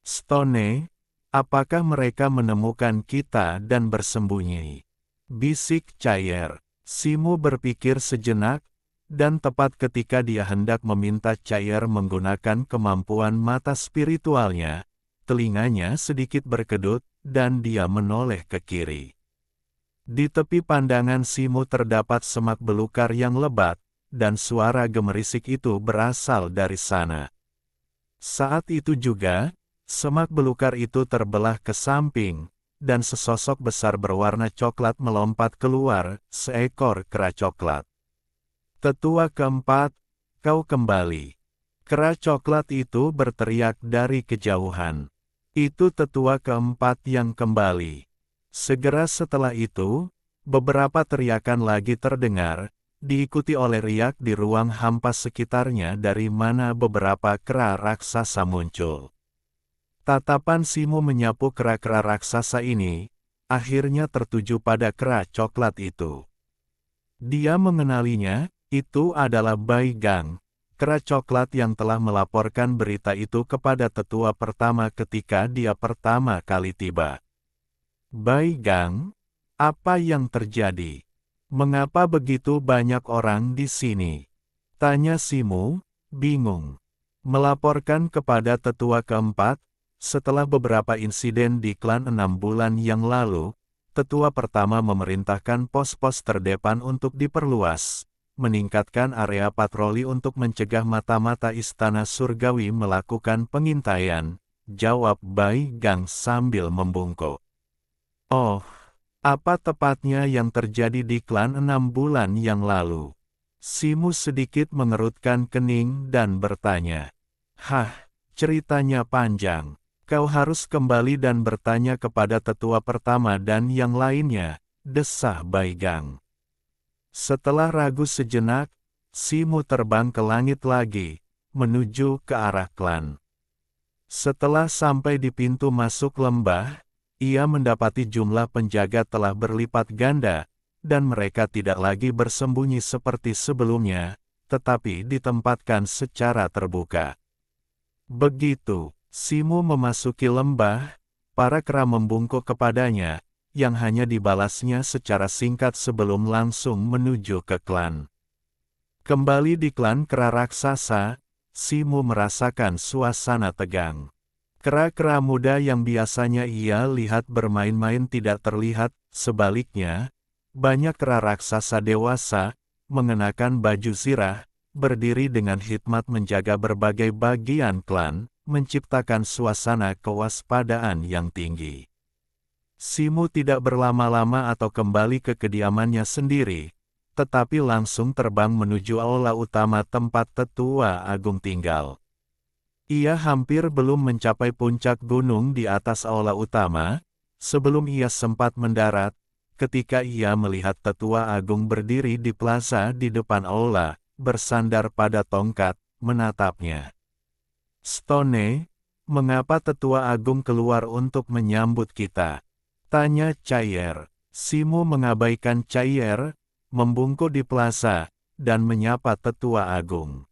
Stone, apakah mereka menemukan kita dan bersembunyi? Bisik Cayer. Simu berpikir sejenak, dan tepat ketika dia hendak meminta Cayer menggunakan kemampuan mata spiritualnya, telinganya sedikit berkedut, dan dia menoleh ke kiri. Di tepi pandangan Simu terdapat semak belukar yang lebat, dan suara gemerisik itu berasal dari sana. Saat itu juga, semak belukar itu terbelah ke samping, dan sesosok besar berwarna coklat melompat keluar, seekor kera coklat. Tetua keempat, kau kembali. Kera coklat itu berteriak dari kejauhan. Itu tetua keempat yang kembali. Segera setelah itu, beberapa teriakan lagi terdengar, diikuti oleh riak di ruang hampa sekitarnya dari mana beberapa kera raksasa muncul. Tatapan Simo menyapu kera-kera raksasa ini, akhirnya tertuju pada kera coklat itu. Dia mengenalinya, itu adalah Bai Gang, kera coklat yang telah melaporkan berita itu kepada tetua pertama ketika dia pertama kali tiba. Bai Gang, apa yang terjadi? Mengapa begitu banyak orang di sini? Tanya Simo, bingung. Melaporkan kepada tetua keempat, setelah beberapa insiden di klan 6 bulan yang lalu, tetua pertama memerintahkan pos-pos terdepan untuk diperluas, meningkatkan area patroli untuk mencegah mata-mata istana surgawi melakukan pengintaian, jawab Bai Gang sambil membungkuk. Oh, apa tepatnya yang terjadi di klan 6 bulan yang lalu? Simo sedikit mengerutkan kening dan bertanya. Hah, ceritanya panjang. Kau harus kembali dan bertanya kepada tetua pertama dan yang lainnya, desah Bai Gang. Setelah ragu sejenak, Simo terbang ke langit lagi, menuju ke arah klan. Setelah sampai di pintu masuk lembah, ia mendapati jumlah penjaga telah berlipat ganda, dan mereka tidak lagi bersembunyi seperti sebelumnya, tetapi ditempatkan secara terbuka. Begitu Simo memasuki lembah, para kera membungkuk kepadanya, yang hanya dibalasnya secara singkat sebelum langsung menuju ke klan. Kembali di klan kera raksasa, Simo merasakan suasana tegang. Kera-kera muda yang biasanya ia lihat bermain-main tidak terlihat, sebaliknya, banyak kera raksasa dewasa, mengenakan baju zirah, berdiri dengan hikmat menjaga berbagai bagian klan, menciptakan suasana kewaspadaan yang tinggi. Simo tidak berlama-lama atau kembali ke kediamannya sendiri, tetapi langsung terbang menuju aula utama tempat tetua agung tinggal. Ia hampir belum mencapai puncak gunung di atas aula utama, sebelum ia sempat mendarat, ketika ia melihat tetua agung berdiri di plaza di depan aula, bersandar pada tongkat, menatapnya. Stone, mengapa tetua agung keluar untuk menyambut kita? Tanya Cair. Simo mengabaikan Cair, membungkuk di plaza, dan menyapa tetua agung.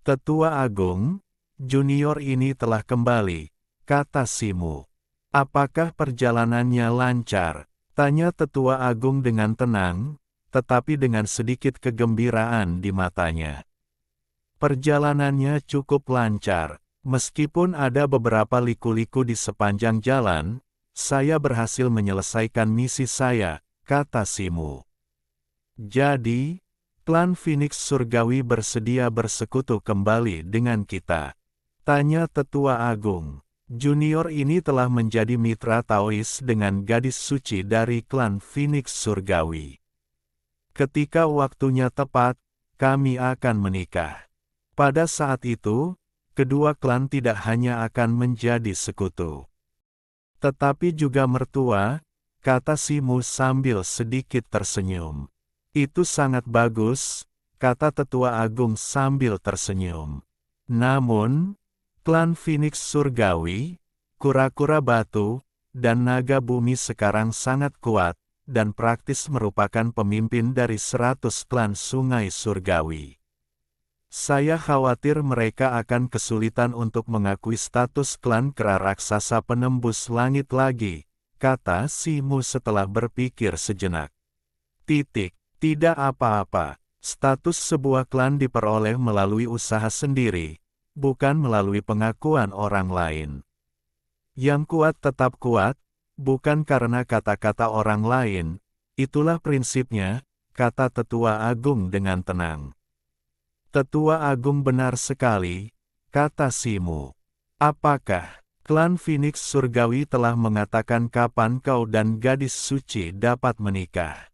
Tetua agung, junior ini telah kembali, kata Simo. Apakah perjalanannya lancar? Tanya tetua agung dengan tenang, tetapi dengan sedikit kegembiraan di matanya. Perjalanannya cukup lancar, meskipun ada beberapa liku-liku di sepanjang jalan, saya berhasil menyelesaikan misi saya, kata Simo. Jadi, klan Phoenix Surgawi bersedia bersekutu kembali dengan kita. Tanya tetua agung. Junior ini telah menjadi mitra Taois dengan gadis suci dari klan Phoenix Surgawi. Ketika waktunya tepat, kami akan menikah. Pada saat itu, kedua klan tidak hanya akan menjadi sekutu, tetapi juga mertua, kata Simo sambil sedikit tersenyum. Itu sangat bagus, kata tetua agung sambil tersenyum. Namun, klan Phoenix Surgawi, kura-kura batu, dan naga bumi sekarang sangat kuat, dan praktis merupakan pemimpin dari 100 klan sungai surgawi. Saya khawatir mereka akan kesulitan untuk mengakui status klan kera raksasa penembus langit lagi, kata Simo setelah berpikir sejenak. Tidak apa-apa, status sebuah klan diperoleh melalui usaha sendiri, bukan melalui pengakuan orang lain. Yang kuat tetap kuat, bukan karena kata-kata orang lain, itulah prinsipnya, kata tetua agung dengan tenang. Tetua agung benar sekali, kata Simo. Apakah klan Phoenix Surgawi telah mengatakan kapan kau dan gadis suci dapat menikah?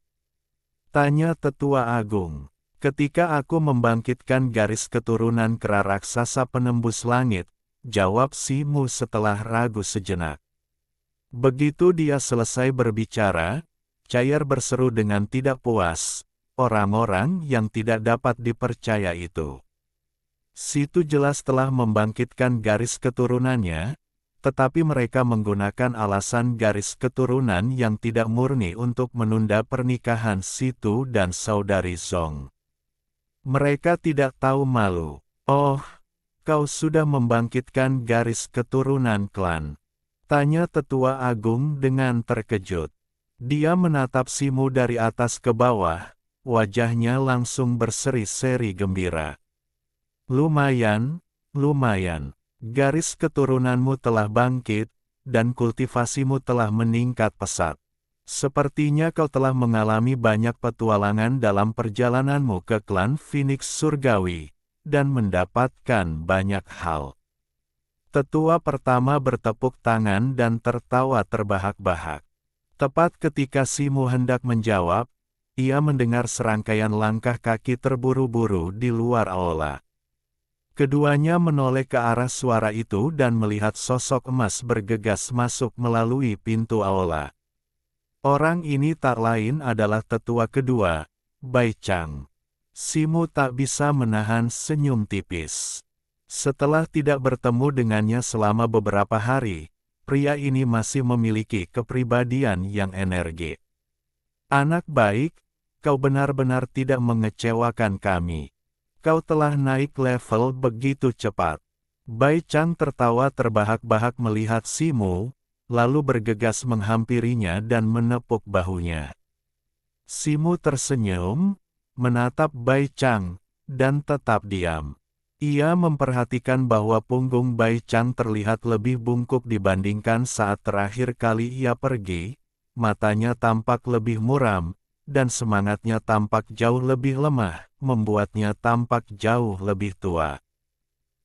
Tanya tetua agung. Ketika aku membangkitkan garis keturunan kera raksasa penembus langit, jawab Simu setelah ragu sejenak. Begitu dia selesai berbicara, Cair berseru dengan tidak puas, orang-orang yang tidak dapat dipercaya itu. Situ jelas telah membangkitkan garis keturunannya, tetapi mereka menggunakan alasan garis keturunan yang tidak murni untuk menunda pernikahan Situ dan saudari Zong. Mereka tidak tahu malu. Oh, kau sudah membangkitkan garis keturunan klan. Tanya tetua agung dengan terkejut. Dia menatap Simu dari atas ke bawah, wajahnya langsung berseri-seri gembira. Lumayan, lumayan. Garis keturunanmu telah bangkit, dan kultivasimu telah meningkat pesat. Sepertinya kau telah mengalami banyak petualangan dalam perjalananmu ke klan Phoenix Surgawi, dan mendapatkan banyak hal. Tetua pertama bertepuk tangan dan tertawa terbahak-bahak. Tepat ketika Simu hendak menjawab, ia mendengar serangkaian langkah kaki terburu-buru di luar aula. Keduanya menoleh ke arah suara itu dan melihat sosok emas bergegas masuk melalui pintu aula. Orang ini tak lain adalah tetua kedua, Bai Chang. Simu tak bisa menahan senyum tipis. Setelah tidak bertemu dengannya selama beberapa hari, pria ini masih memiliki kepribadian yang energik. Anak baik, kau benar-benar tidak mengecewakan kami. Kau telah naik level begitu cepat. Bai Chang tertawa terbahak-bahak melihat Simu, lalu bergegas menghampirinya dan menepuk bahunya. Simu tersenyum, menatap Bai Chang, dan tetap diam. Ia memperhatikan bahwa punggung Bai Chang terlihat lebih bungkuk dibandingkan saat terakhir kali ia pergi, matanya tampak lebih muram, dan semangatnya tampak jauh lebih lemah, membuatnya tampak jauh lebih tua.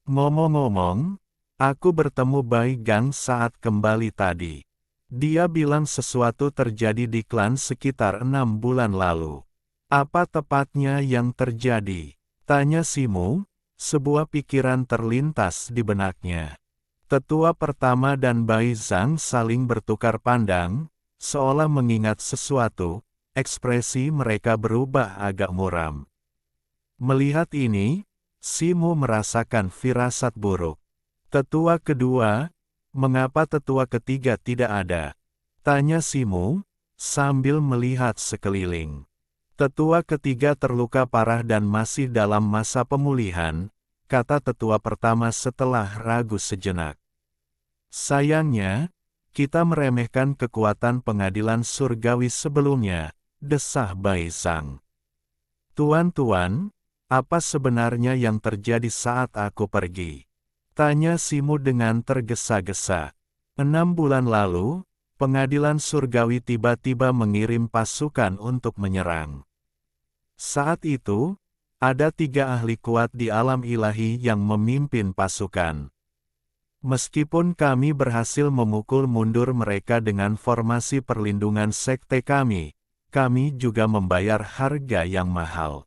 Ngomong-ngomong, aku bertemu Bai Gang saat kembali tadi. Dia bilang sesuatu terjadi di klan sekitar 6 bulan lalu. Apa tepatnya yang terjadi? Tanya Simu, sebuah pikiran terlintas di benaknya. Tetua pertama dan Bai Zhang saling bertukar pandang, seolah mengingat sesuatu, ekspresi mereka berubah agak muram. Melihat ini, Simu merasakan firasat buruk. Tetua kedua, mengapa tetua ketiga tidak ada? Tanya Simu, sambil melihat sekeliling. Tetua ketiga terluka parah dan masih dalam masa pemulihan, kata tetua pertama setelah ragu sejenak. Sayangnya, kita meremehkan kekuatan pengadilan surgawi sebelumnya, desah Bai Zhang. Tuan-tuan, apa sebenarnya yang terjadi saat aku pergi? Tanya Simu dengan tergesa-gesa. 6 bulan lalu, pengadilan surgawi tiba-tiba mengirim pasukan untuk menyerang. Saat itu, ada 3 ahli kuat di alam ilahi yang memimpin pasukan. Meskipun kami berhasil memukul mundur mereka dengan formasi perlindungan sekte kami juga membayar harga yang mahal.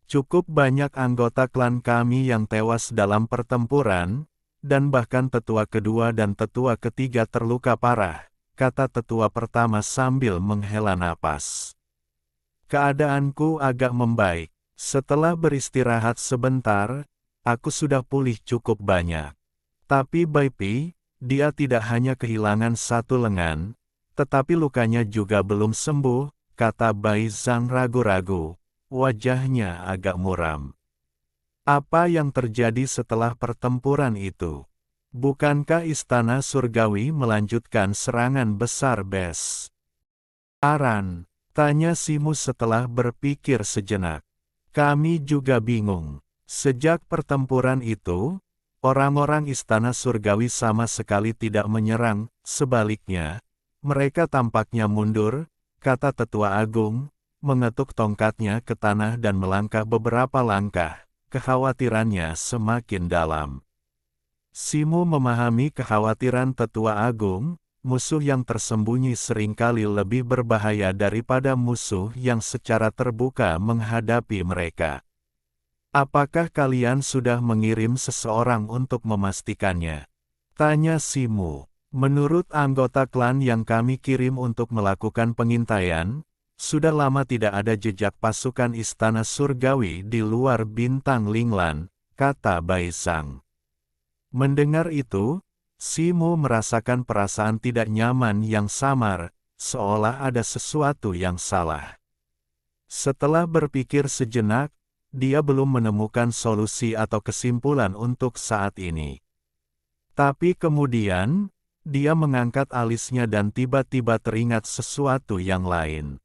Cukup banyak anggota klan kami yang tewas dalam pertempuran, dan bahkan tetua kedua dan tetua ketiga terluka parah, kata tetua pertama sambil menghela napas. Keadaanku agak membaik. Setelah beristirahat sebentar, aku sudah pulih cukup banyak. Tapi Bai Pi, dia tidak hanya kehilangan satu lengan, tetapi lukanya juga belum sembuh, kata Bai Zhang ragu-ragu. Wajahnya agak muram. Apa yang terjadi setelah pertempuran itu? Bukankah istana surgawi melanjutkan serangan besar Bes Aran? Tanya Simu setelah berpikir sejenak. Kami juga bingung. Sejak pertempuran itu, orang-orang istana surgawi sama sekali tidak menyerang, sebaliknya, mereka tampaknya mundur, kata tetua agung, mengetuk tongkatnya ke tanah dan melangkah beberapa langkah, kekhawatirannya semakin dalam. Simu memahami kekhawatiran tetua agung, musuh yang tersembunyi seringkali lebih berbahaya daripada musuh yang secara terbuka menghadapi mereka. Apakah kalian sudah mengirim seseorang untuk memastikannya? Tanya Simu. Menurut anggota klan yang kami kirim untuk melakukan pengintaian, sudah lama tidak ada jejak pasukan istana surgawi di luar bintang Linglan, kata Baisang. Mendengar itu, Simu merasakan perasaan tidak nyaman yang samar, seolah ada sesuatu yang salah. Setelah berpikir sejenak, dia belum menemukan solusi atau kesimpulan untuk saat ini. Tapi kemudian, dia mengangkat alisnya dan tiba-tiba teringat sesuatu yang lain.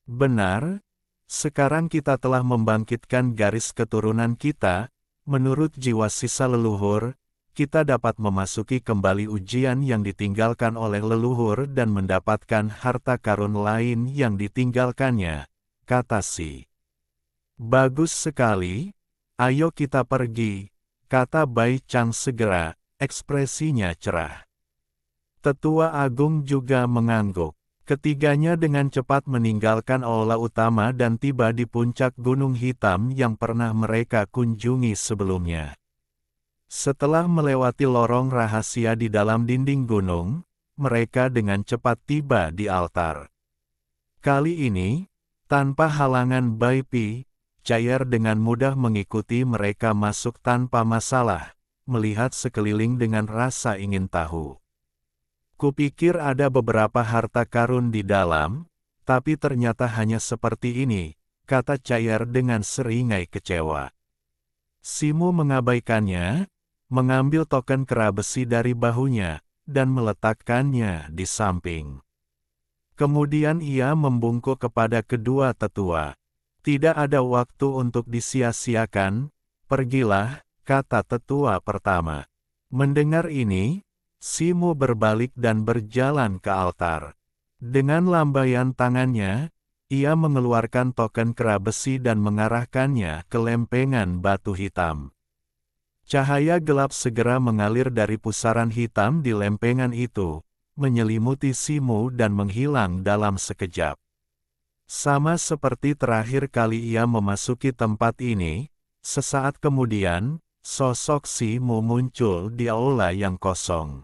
Benar, sekarang kita telah membangkitkan garis keturunan kita. Menurut jiwa sisa leluhur, kita dapat memasuki kembali ujian yang ditinggalkan oleh leluhur dan mendapatkan harta karun lain yang ditinggalkannya, kata Si. Bagus sekali, ayo kita pergi, kata Bai Chang segera, ekspresinya cerah. Tetua Agung juga mengangguk. Ketiganya dengan cepat meninggalkan aula utama dan tiba di puncak Gunung Hitam yang pernah mereka kunjungi sebelumnya. Setelah melewati lorong rahasia di dalam dinding gunung, mereka dengan cepat tiba di altar. Kali ini, tanpa halangan Bai Pi, Cair dengan mudah mengikuti mereka masuk tanpa masalah, melihat sekeliling dengan rasa ingin tahu. Kupikir ada beberapa harta karun di dalam, tapi ternyata hanya seperti ini, kata Cair dengan seringai kecewa. Simu mengabaikannya, mengambil token kera besi dari bahunya, dan meletakkannya di samping. Kemudian ia membungkuk kepada kedua tetua. Tidak ada waktu untuk disia-siakan, pergilah, kata tetua pertama. Mendengar ini, Simu berbalik dan berjalan ke altar. Dengan lambaian tangannya, ia mengeluarkan token kera besi dan mengarahkannya ke lempengan batu hitam. Cahaya gelap segera mengalir dari pusaran hitam di lempengan itu, menyelimuti Simu dan menghilang dalam sekejap. Sama seperti terakhir kali ia memasuki tempat ini, sesaat kemudian, sosok Simu muncul di aula yang kosong.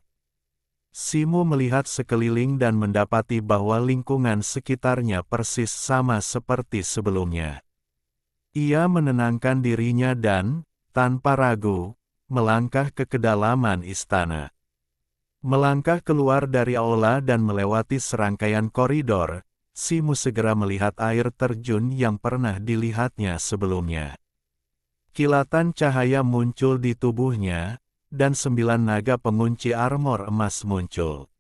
Simu melihat sekeliling dan mendapati bahwa lingkungan sekitarnya persis sama seperti sebelumnya. Ia menenangkan dirinya dan, tanpa ragu, melangkah ke kedalaman istana. Melangkah keluar dari aula dan melewati serangkaian koridor, Simu segera melihat air terjun yang pernah dilihatnya sebelumnya. Kilatan cahaya muncul di tubuhnya, dan 9 naga pengunci armor emas muncul.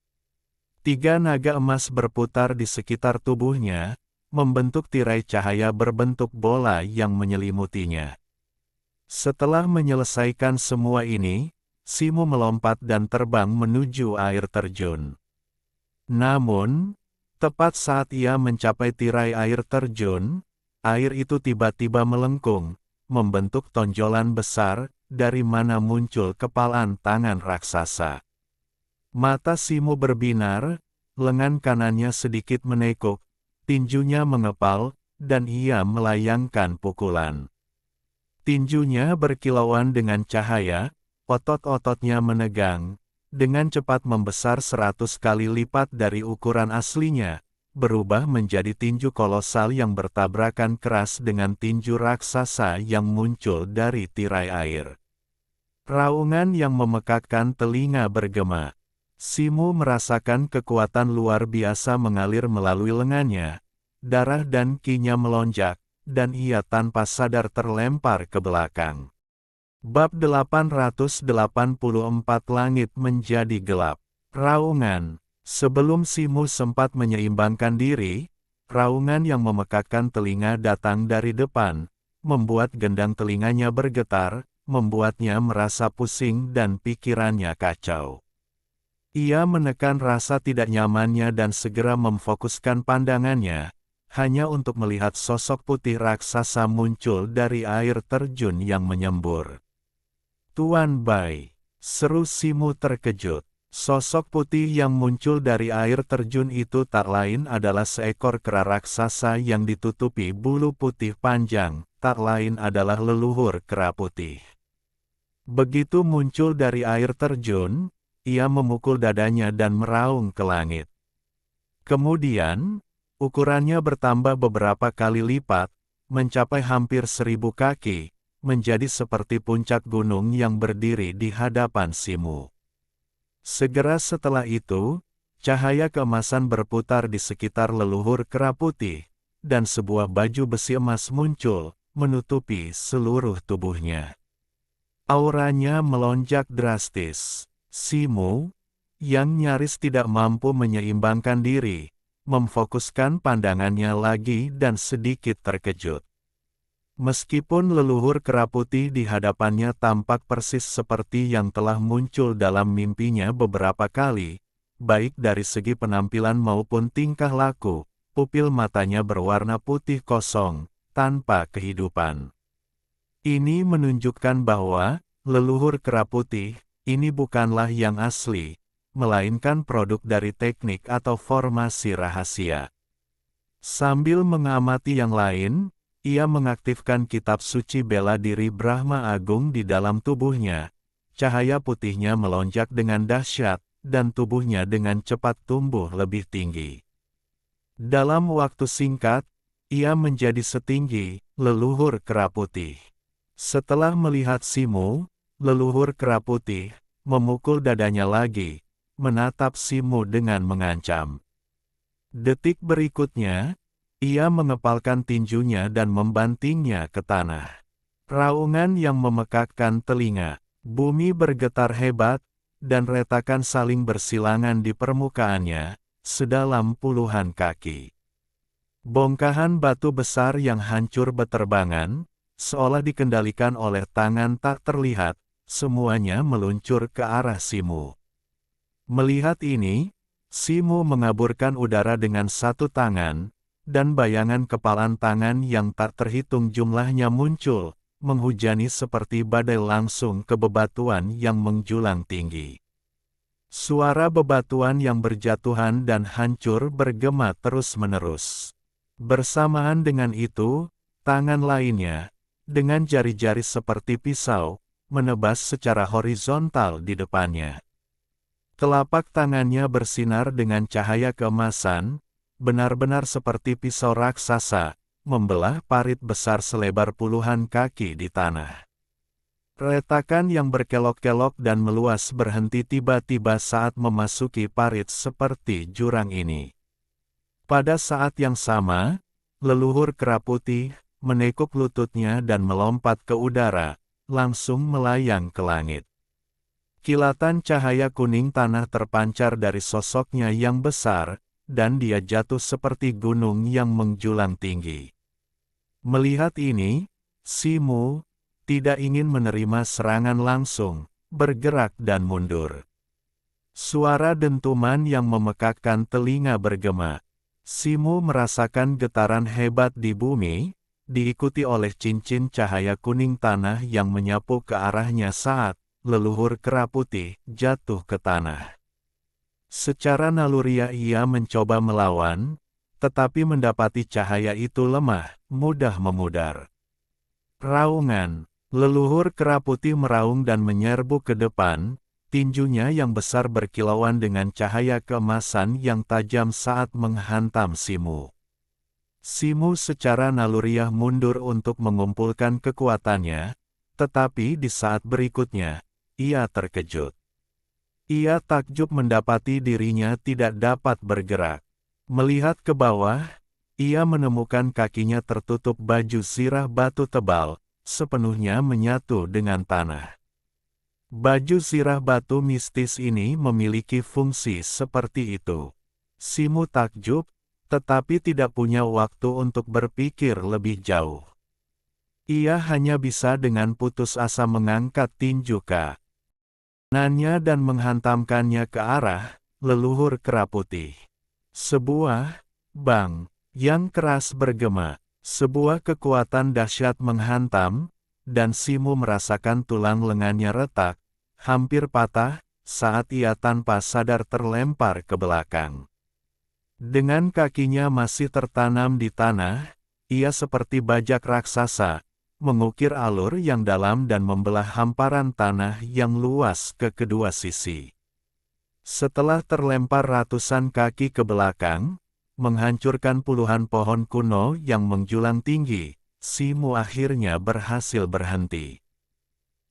3 naga emas berputar di sekitar tubuhnya, membentuk tirai cahaya berbentuk bola yang menyelimutinya. Setelah menyelesaikan semua ini, Simu melompat dan terbang menuju air terjun. Namun, tepat saat ia mencapai tirai air terjun, air itu tiba-tiba melengkung, membentuk tonjolan besar, dari mana muncul kepalan tangan raksasa. Mata Simu berbinar, lengan kanannya sedikit menekuk, tinjunya mengepal, dan ia melayangkan pukulan. Tinjunya berkilauan dengan cahaya, otot-ototnya menegang, dengan cepat membesar 100 kali lipat dari ukuran aslinya, berubah menjadi tinju kolosal yang bertabrakan keras dengan tinju raksasa yang muncul dari tirai air. Raungan yang memekakkan telinga bergema. Simu merasakan kekuatan luar biasa mengalir melalui lengannya, darah dan ki-nya melonjak, dan ia tanpa sadar terlempar ke belakang. Bab 884 Langit menjadi gelap. Raungan. Sebelum Simu sempat menyeimbangkan diri, raungan yang memekakkan telinga datang dari depan, membuat gendang telinganya bergetar, membuatnya merasa pusing dan pikirannya kacau. Ia menekan rasa tidak nyamannya dan segera memfokuskan pandangannya, hanya untuk melihat sosok putih raksasa muncul dari air terjun yang menyembur. "Tuan Bai," seru Simu terkejut. Sosok putih yang muncul dari air terjun itu tak lain adalah seekor kera raksasa yang ditutupi bulu putih panjang, tak lain adalah leluhur kera putih. Begitu muncul dari air terjun, ia memukul dadanya dan meraung ke langit. Kemudian, ukurannya bertambah beberapa kali lipat, mencapai hampir 1000 kaki, menjadi seperti puncak gunung yang berdiri di hadapan Simu. Segera setelah itu, cahaya keemasan berputar di sekitar leluhur kera putih, dan sebuah baju besi emas muncul, menutupi seluruh tubuhnya. Auranya melonjak drastis. Simu, yang nyaris tidak mampu menyeimbangkan diri, memfokuskan pandangannya lagi dan sedikit terkejut. Meskipun leluhur kera putih di hadapannya tampak persis seperti yang telah muncul dalam mimpinya beberapa kali, baik dari segi penampilan maupun tingkah laku, pupil matanya berwarna putih kosong, tanpa kehidupan. Ini menunjukkan bahwa, leluhur kera putih, ini bukanlah yang asli, melainkan produk dari teknik atau formasi rahasia. Sambil mengamati yang lain, ia mengaktifkan kitab suci bela diri Brahma Agung di dalam tubuhnya. Cahaya putihnya melonjak dengan dahsyat, dan tubuhnya dengan cepat tumbuh lebih tinggi. Dalam waktu singkat, ia menjadi setinggi leluhur kera putih. Setelah melihat Simu, leluhur kera putih memukul dadanya lagi, menatap Simu dengan mengancam. Detik berikutnya, ia mengepalkan tinjunya dan membantingnya ke tanah. Raungan yang memekakkan telinga, bumi bergetar hebat, dan retakan saling bersilangan di permukaannya, sedalam puluhan kaki. Bongkahan batu besar yang hancur beterbangan, seolah dikendalikan oleh tangan tak terlihat, semuanya meluncur ke arah Simu. Melihat ini, Simu mengaburkan udara dengan satu tangan, dan bayangan kepalan tangan yang tak terhitung jumlahnya muncul, menghujani seperti badai langsung ke bebatuan yang menjulang tinggi. Suara bebatuan yang berjatuhan dan hancur bergema terus-menerus. Bersamaan dengan itu, tangan lainnya, dengan jari-jari seperti pisau, menebas secara horizontal di depannya. Telapak tangannya bersinar dengan cahaya keemasan, benar-benar seperti pisau raksasa, membelah parit besar selebar puluhan kaki di tanah. Retakan yang berkelok-kelok dan meluas berhenti tiba-tiba saat memasuki parit seperti jurang ini. Pada saat yang sama, leluhur kera putih menekuk lututnya dan melompat ke udara, langsung melayang ke langit. Kilatan cahaya kuning tanah terpancar dari sosoknya yang besar, dan dia jatuh seperti gunung yang menjulang tinggi. Melihat ini, Simu tidak ingin menerima serangan langsung, bergerak dan mundur. Suara dentuman yang memekakkan telinga bergema. Simu merasakan getaran hebat di bumi, diikuti oleh cincin cahaya kuning tanah yang menyapu ke arahnya saat leluhur kera putih jatuh ke tanah. Secara naluriah ia mencoba melawan, tetapi mendapati cahaya itu lemah, mudah memudar. Raungan, leluhur kera putih meraung dan menyerbu ke depan, tinjunya yang besar berkilauan dengan cahaya keemasan yang tajam saat menghantam Simu. Simu secara naluriah mundur untuk mengumpulkan kekuatannya, tetapi di saat berikutnya, ia terkejut. Ia takjub mendapati dirinya tidak dapat bergerak. Melihat ke bawah, ia menemukan kakinya tertutup baju zirah batu tebal, sepenuhnya menyatu dengan tanah. Baju zirah batu mistis ini memiliki fungsi seperti itu. Simu takjub, tetapi tidak punya waktu untuk berpikir lebih jauh. Ia hanya bisa dengan putus asa mengangkat tinju kanannya dan menghantamkannya ke arah leluhur kera putih. Sebuah bang yang keras bergema, sebuah kekuatan dahsyat menghantam, dan Simu merasakan tulang lengannya retak, hampir patah, saat ia tanpa sadar terlempar ke belakang. Dengan kakinya masih tertanam di tanah, ia seperti bajak raksasa, mengukir alur yang dalam dan membelah hamparan tanah yang luas ke kedua sisi. Setelah terlempar ratusan kaki ke belakang, menghancurkan puluhan pohon kuno yang menjulang tinggi, Simu akhirnya berhasil berhenti.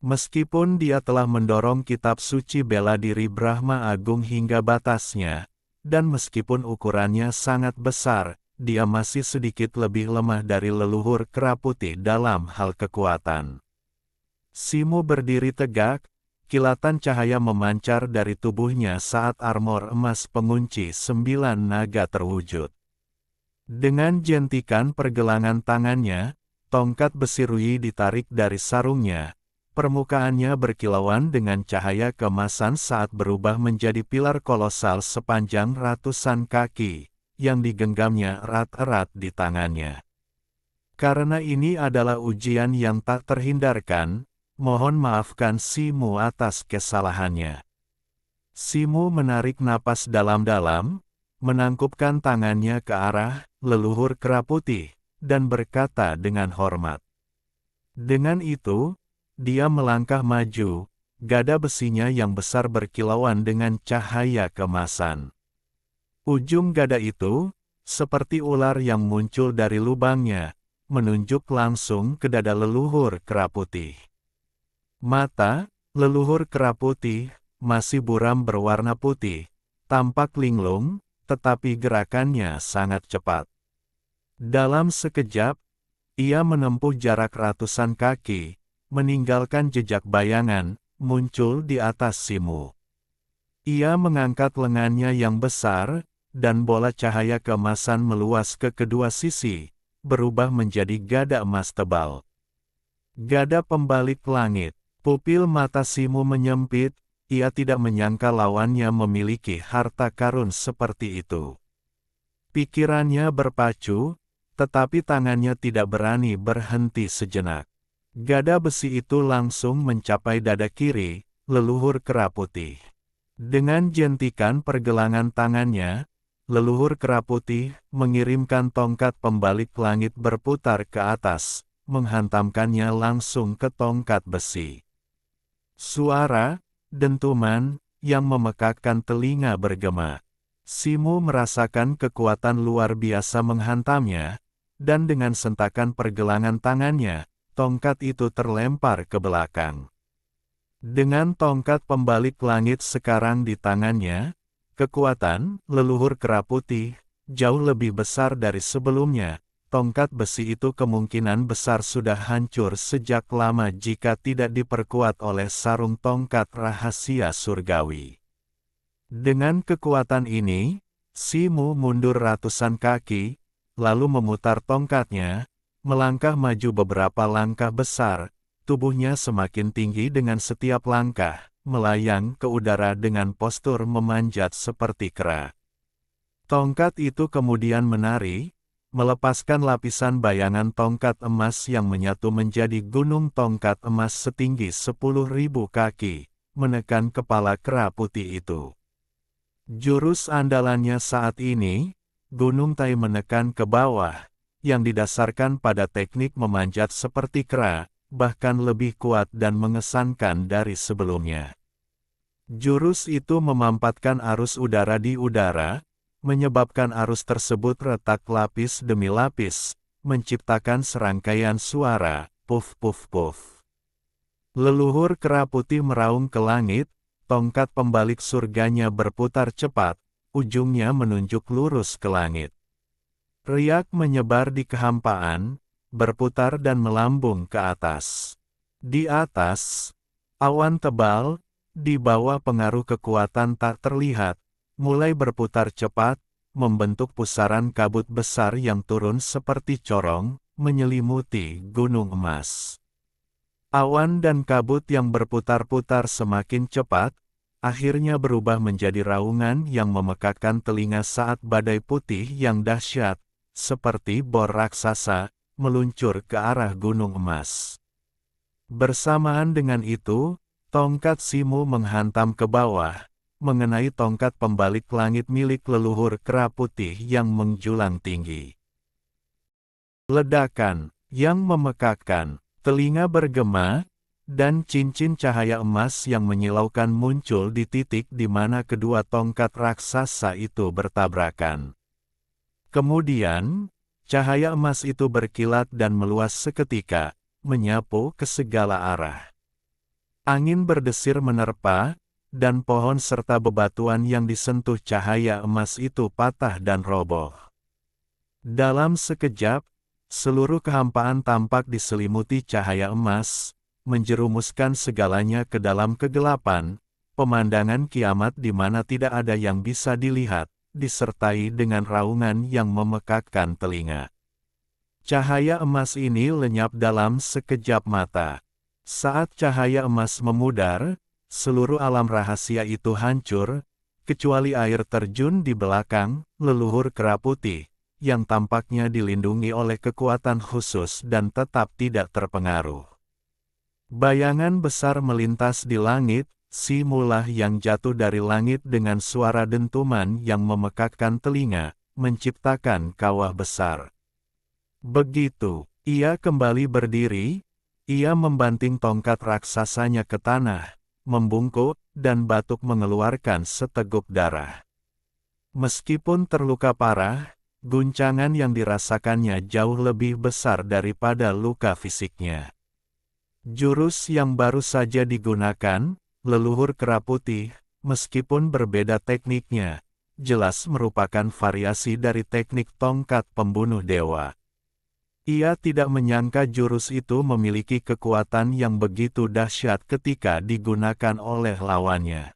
Meskipun dia telah mendorong kitab suci bela diri Brahma Agung hingga batasnya, dan meskipun ukurannya sangat besar, dia masih sedikit lebih lemah dari leluhur kera putih dalam hal kekuatan. Simu berdiri tegak, kilatan cahaya memancar dari tubuhnya saat armor emas pengunci 9 naga terwujud. Dengan jentikan pergelangan tangannya, tongkat besi Rui ditarik dari sarungnya. Permukaannya berkilauan dengan cahaya keemasan saat berubah menjadi pilar kolosal sepanjang ratusan kaki, yang digenggamnya erat-erat di tangannya. Karena ini adalah ujian yang tak terhindarkan, mohon maafkan Simu atas kesalahannya. Simu menarik napas dalam-dalam, menangkupkan tangannya ke arah leluhur kera putih, dan berkata dengan hormat. Dengan itu, dia melangkah maju, gada besinya yang besar berkilauan dengan cahaya keemasan. Ujung gada itu, seperti ular yang muncul dari lubangnya, menunjuk langsung ke dada leluhur kera putih. Mata leluhur kera putih masih buram berwarna putih, tampak linglung, tetapi gerakannya sangat cepat. Dalam sekejap, ia menempuh jarak ratusan kaki, meninggalkan jejak bayangan, muncul di atas Simu. Ia mengangkat lengannya yang besar, dan bola cahaya keemasan meluas ke kedua sisi, berubah menjadi gada emas tebal. Gada pembalik langit, pupil mata Simu menyempit, ia tidak menyangka lawannya memiliki harta karun seperti itu. Pikirannya berpacu, tetapi tangannya tidak berani berhenti sejenak. Gada besi itu langsung mencapai dada kiri, leluhur kera putih. Dengan jentikan pergelangan tangannya, leluhur kera putih mengirimkan tongkat pembalik langit berputar ke atas, menghantamkannya langsung ke tongkat besi. Suara, dentuman, yang memekakkan telinga bergema. Simu merasakan kekuatan luar biasa menghantamnya, dan dengan sentakan pergelangan tangannya, tongkat itu terlempar ke belakang. Dengan tongkat pembalik langit sekarang di tangannya, kekuatan leluhur kera putih jauh lebih besar dari sebelumnya. Tongkat besi itu kemungkinan besar sudah hancur sejak lama jika tidak diperkuat oleh sarung tongkat rahasia surgawi. Dengan kekuatan ini, Simu mundur ratusan kaki, lalu memutar tongkatnya, melangkah maju beberapa langkah besar, tubuhnya semakin tinggi dengan setiap langkah, melayang ke udara dengan postur memanjat seperti kera. Tongkat itu kemudian menari, melepaskan lapisan bayangan tongkat emas yang menyatu menjadi gunung tongkat emas setinggi 10.000 kaki, menekan kepala kera putih itu. Jurus andalannya saat ini, Gunung Tai menekan ke bawah, yang didasarkan pada teknik memanjat seperti kera, bahkan lebih kuat dan mengesankan dari sebelumnya. Jurus itu memampatkan arus udara di udara, menyebabkan arus tersebut retak lapis demi lapis, menciptakan serangkaian suara, puff puff puff. Leluhur kera putih meraung ke langit, tongkat pembalik surganya berputar cepat, ujungnya menunjuk lurus ke langit. Riak menyebar di kehampaan, berputar dan melambung ke atas. Di atas, awan tebal, di bawah pengaruh kekuatan tak terlihat, mulai berputar cepat, membentuk pusaran kabut besar yang turun seperti corong, menyelimuti gunung emas. Awan dan kabut yang berputar-putar semakin cepat, akhirnya berubah menjadi raungan yang memekakkan telinga saat badai putih yang dahsyat, seperti bor raksasa, meluncur ke arah gunung emas. Bersamaan dengan itu, Tongkat Simu menghantam ke bawah, mengenai tongkat pembalik langit milik leluhur kera putih yang menjulang tinggi. Ledakan yang memekakkan, telinga bergema, dan cincin cahaya emas yang menyilaukan muncul di titik di mana kedua tongkat raksasa itu bertabrakan. Kemudian, cahaya emas itu berkilat dan meluas seketika, menyapu ke segala arah. Angin berdesir menerpa, dan pohon serta bebatuan yang disentuh cahaya emas itu patah dan roboh. Dalam sekejap, seluruh kehampaan tampak diselimuti cahaya emas, menjerumuskan segalanya ke dalam kegelapan, pemandangan kiamat di mana tidak ada yang bisa dilihat, disertai dengan raungan yang memekakkan telinga. Cahaya emas ini lenyap dalam sekejap mata. Saat cahaya emas memudar, seluruh alam rahasia itu hancur, kecuali air terjun di belakang leluhur kera putih, yang tampaknya dilindungi oleh kekuatan khusus dan tetap tidak terpengaruh. Bayangan besar melintas di langit, Simulah yang jatuh dari langit dengan suara dentuman yang memekakkan telinga, menciptakan kawah besar. Begitu ia kembali berdiri, ia membanting tongkat raksasanya ke tanah, membungkuk, dan batuk mengeluarkan seteguk darah. Meskipun terluka parah, guncangan yang dirasakannya jauh lebih besar daripada luka fisiknya. Jurus yang baru saja digunakan, leluhur kera putih, meskipun berbeda tekniknya, jelas merupakan variasi dari teknik tongkat pembunuh dewa. Ia tidak menyangka jurus itu memiliki kekuatan yang begitu dahsyat ketika digunakan oleh lawannya.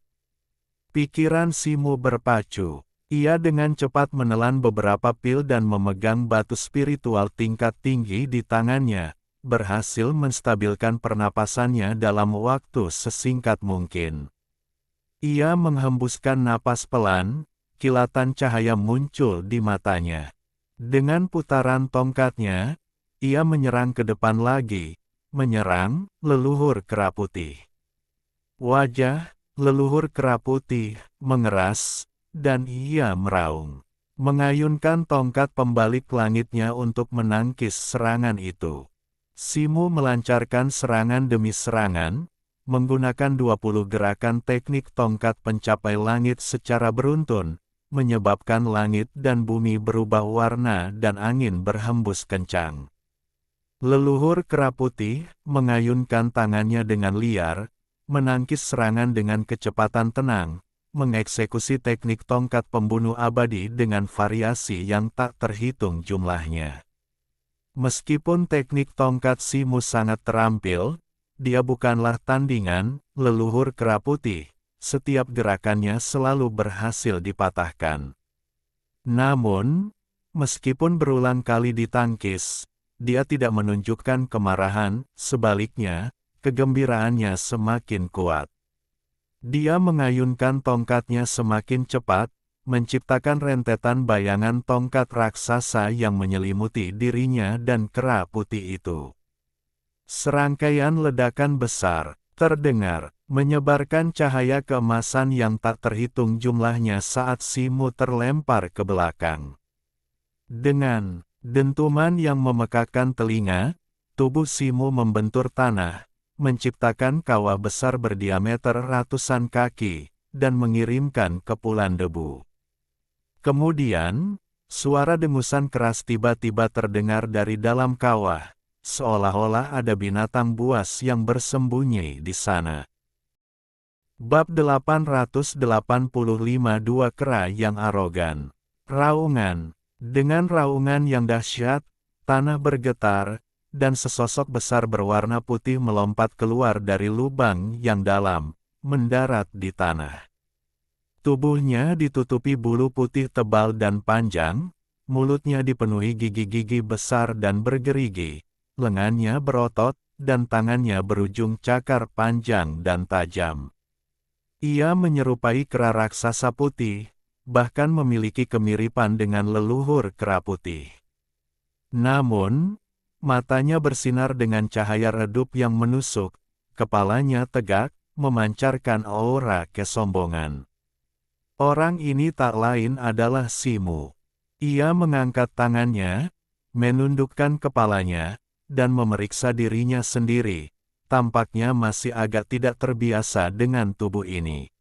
Pikiran Simu berpacu. Ia dengan cepat menelan beberapa pil dan memegang batu spiritual tingkat tinggi di tangannya, berhasil menstabilkan pernapasannya dalam waktu sesingkat mungkin. Ia menghembuskan napas pelan, kilatan cahaya muncul di matanya. Dengan putaran tongkatnya, ia menyerang ke depan lagi, menyerang leluhur kera putih. Wajah leluhur kera putih mengeras, dan ia meraung, mengayunkan tongkat pembalik langitnya untuk menangkis serangan itu. Simu melancarkan serangan demi serangan, menggunakan 20 gerakan teknik tongkat pencapai langit secara beruntun, menyebabkan langit dan bumi berubah warna dan angin berhembus kencang. Leluhur kera putih mengayunkan tangannya dengan liar, menangkis serangan dengan kecepatan tenang, mengeksekusi teknik tongkat pembunuh abadi dengan variasi yang tak terhitung jumlahnya. Meskipun teknik tongkat Simu sangat terampil, dia bukanlah tandingan leluhur kera putih, setiap gerakannya selalu berhasil dipatahkan. Namun, meskipun berulang kali ditangkis, dia tidak menunjukkan kemarahan, sebaliknya, kegembiraannya semakin kuat. Dia mengayunkan tongkatnya semakin cepat, menciptakan rentetan bayangan tongkat raksasa yang menyelimuti dirinya dan kera putih itu. Serangkaian ledakan besar terdengar, menyebarkan cahaya keemasan yang tak terhitung jumlahnya saat Simu terlempar ke belakang. Dengan dentuman yang memekakkan telinga, tubuh Simu membentur tanah, menciptakan kawah besar berdiameter ratusan kaki, dan mengirimkan kepulan debu. Kemudian, suara dengusan keras tiba-tiba terdengar dari dalam kawah, seolah-olah ada binatang buas yang bersembunyi di sana. Bab 885 Dua Kera yang Arogan. Raungan. Dengan raungan yang dahsyat, tanah bergetar, dan sesosok besar berwarna putih melompat keluar dari lubang yang dalam, mendarat di tanah. Tubuhnya ditutupi bulu putih tebal dan panjang, mulutnya dipenuhi gigi-gigi besar dan bergerigi, lengannya berotot, dan tangannya berujung cakar panjang dan tajam. Ia menyerupai kera raksasa putih, bahkan memiliki kemiripan dengan leluhur kera putih. Namun, matanya bersinar dengan cahaya redup yang menusuk, kepalanya tegak, memancarkan aura kesombongan. Orang ini tak lain adalah Simu. Ia mengangkat tangannya, menundukkan kepalanya, dan memeriksa dirinya sendiri. Tampaknya masih agak tidak terbiasa dengan tubuh ini.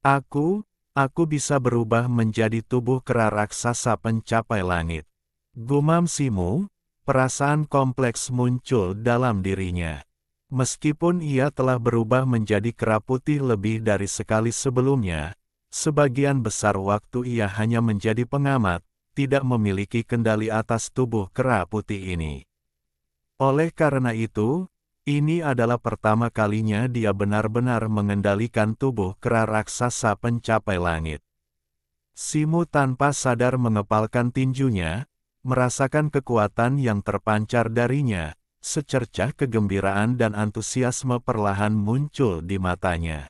Aku bisa berubah menjadi tubuh kera raksasa pencapai langit. Gumam Simu, perasaan kompleks muncul dalam dirinya. Meskipun ia telah berubah menjadi kera putih lebih dari sekali sebelumnya, sebagian besar waktu ia hanya menjadi pengamat, tidak memiliki kendali atas tubuh kera putih ini. Oleh karena itu, ini adalah pertama kalinya dia benar-benar mengendalikan tubuh kera raksasa pencapai langit. Simu tanpa sadar mengepalkan tinjunya, merasakan kekuatan yang terpancar darinya, secercah kegembiraan dan antusiasme perlahan muncul di matanya.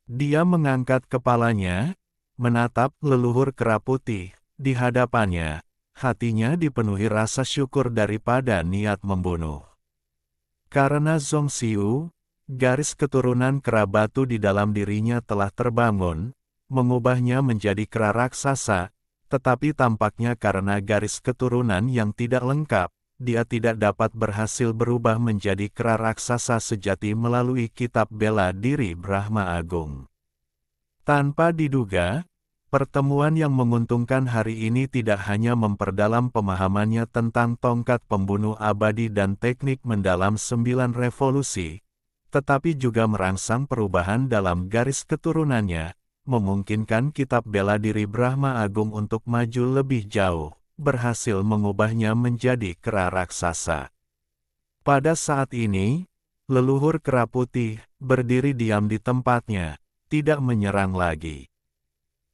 Dia mengangkat kepalanya, menatap leluhur kera putih di hadapannya, hatinya dipenuhi rasa syukur daripada niat membunuh. Karena Zhongxiu, garis keturunan kera batu di dalam dirinya telah terbangun, mengubahnya menjadi kera raksasa, tetapi tampaknya karena garis keturunan yang tidak lengkap, dia tidak dapat berhasil berubah menjadi kera raksasa sejati melalui kitab bela diri Brahma Agung. Tanpa diduga, pertemuan yang menguntungkan hari ini tidak hanya memperdalam pemahamannya tentang tongkat pembunuh abadi dan teknik mendalam 9 revolusi, tetapi juga merangsang perubahan dalam garis keturunannya, memungkinkan kitab bela diri Brahma Agung untuk maju lebih jauh, berhasil mengubahnya menjadi kera raksasa. Pada saat ini, leluhur kera putih berdiri diam di tempatnya, tidak menyerang lagi.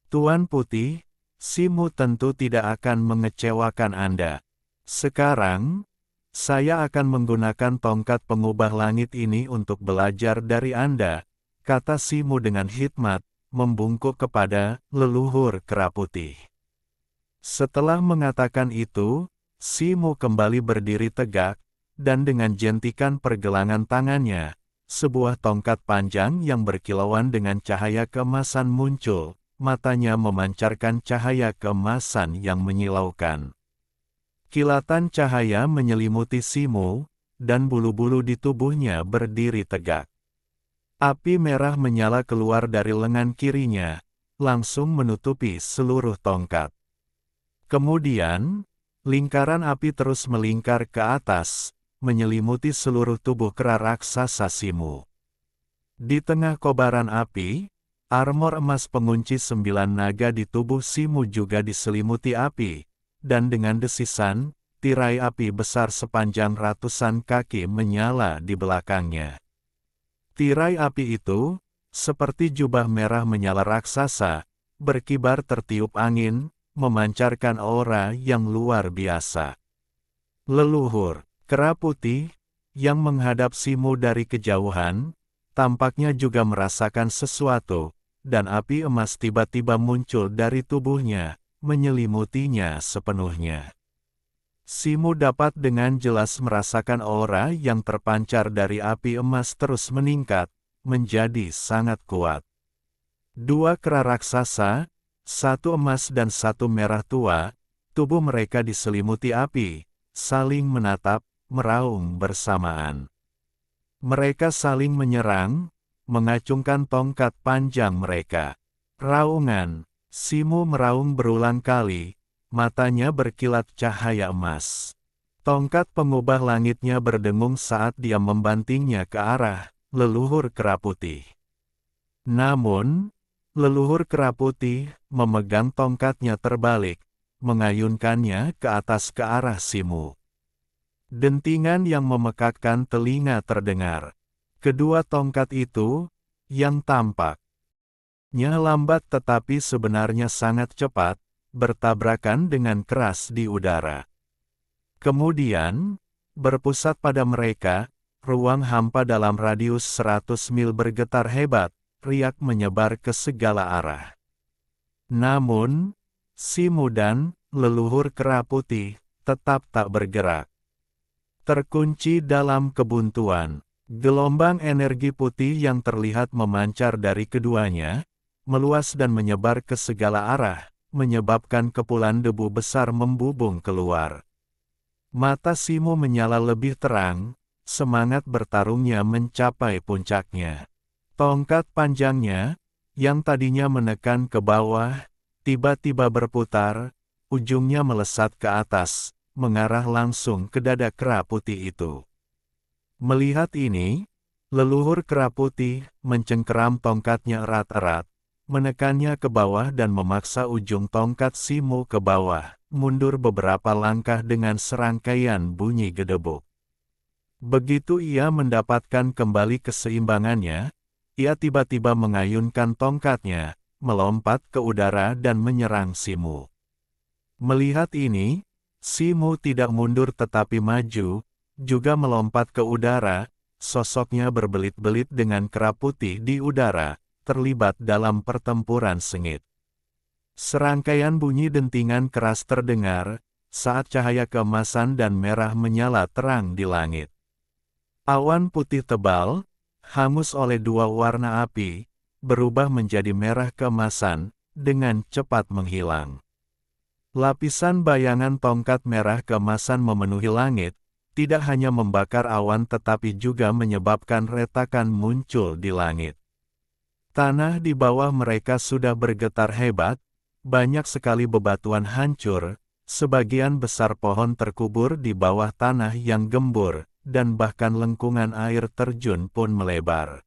Tuan Putih, Simu tentu tidak akan mengecewakan Anda. Sekarang, saya akan menggunakan tongkat pengubah langit ini untuk belajar dari Anda, kata Simu dengan hikmat, membungkuk kepada leluhur kera putih. Setelah mengatakan itu, Simu kembali berdiri tegak, dan dengan jentikan pergelangan tangannya, sebuah tongkat panjang yang berkilauan dengan cahaya keemasan muncul. Matanya memancarkan cahaya keemasan yang menyilaukan. Kilatan cahaya menyelimuti Simu, dan bulu-bulu di tubuhnya berdiri tegak. Api merah menyala keluar dari lengan kirinya, langsung menutupi seluruh tongkat. Kemudian, lingkaran api terus melingkar ke atas, menyelimuti seluruh tubuh kera raksasa Simu. Di tengah kobaran api, armor emas pengunci 9 naga di tubuh Simu juga diselimuti api, dan dengan desisan, tirai api besar sepanjang ratusan kaki menyala di belakangnya. Tirai api itu, seperti jubah merah menyala raksasa, berkibar tertiup angin, memancarkan aura yang luar biasa. Leluhur kera putih, yang menghadap Simu dari kejauhan, tampaknya juga merasakan sesuatu, dan api emas tiba-tiba muncul dari tubuhnya, menyelimutinya sepenuhnya. Simu dapat dengan jelas merasakan aura yang terpancar dari api emas terus meningkat, menjadi sangat kuat. Dua kera raksasa, satu emas dan satu merah tua, tubuh mereka diselimuti api, saling menatap, meraung bersamaan. Mereka saling menyerang, mengacungkan tongkat panjang mereka. Raungan, Simu meraung berulang kali, matanya berkilat cahaya emas. Tongkat pengubah langitnya berdengung saat dia membantingnya ke arah leluhur kera putih. Namun, leluhur kera putih memegang tongkatnya terbalik, mengayunkannya ke atas ke arah Simu. Dentingan yang memekakkan telinga terdengar. Kedua tongkat itu, yang tampaknya lambat tetapi sebenarnya sangat cepat, bertabrakan dengan keras di udara. Kemudian, berpusat pada mereka, ruang hampa dalam radius 100 mil bergetar hebat, riak menyebar ke segala arah. Namun, Simu dan leluhur kera putih tetap tak bergerak. Terkunci dalam kebuntuan, Gelombang energi putih yang terlihat memancar dari keduanya, meluas dan menyebar ke segala arah, menyebabkan kepulan debu besar membubung keluar. Mata Simo menyala lebih terang, semangat bertarungnya mencapai puncaknya. Tongkat panjangnya, yang tadinya menekan ke bawah, tiba-tiba berputar, ujungnya melesat ke atas, mengarah langsung ke dada kera putih itu. Melihat ini, leluhur kera putih mencengkeram tongkatnya erat-erat, menekannya ke bawah dan memaksa ujung tongkat Simo ke bawah, mundur beberapa langkah dengan serangkaian bunyi gedebuk. Begitu ia mendapatkan kembali keseimbangannya, ia tiba-tiba mengayunkan tongkatnya, melompat ke udara dan menyerang Simo. Melihat ini, Simo tidak mundur tetapi maju, juga melompat ke udara, sosoknya berbelit-belit dengan kera putih di udara, terlibat dalam pertempuran sengit. Serangkaian bunyi dentingan keras terdengar, saat cahaya keemasan dan merah menyala terang di langit. Awan putih tebal, hangus oleh dua warna api, berubah menjadi merah keemasan, dengan cepat menghilang. Lapisan bayangan tongkat merah keemasan memenuhi langit, tidak hanya membakar awan tetapi juga menyebabkan retakan muncul di langit. Tanah di bawah mereka sudah bergetar hebat, banyak sekali bebatuan hancur, sebagian besar pohon terkubur di bawah tanah yang gembur, dan bahkan lengkungan air terjun pun melebar.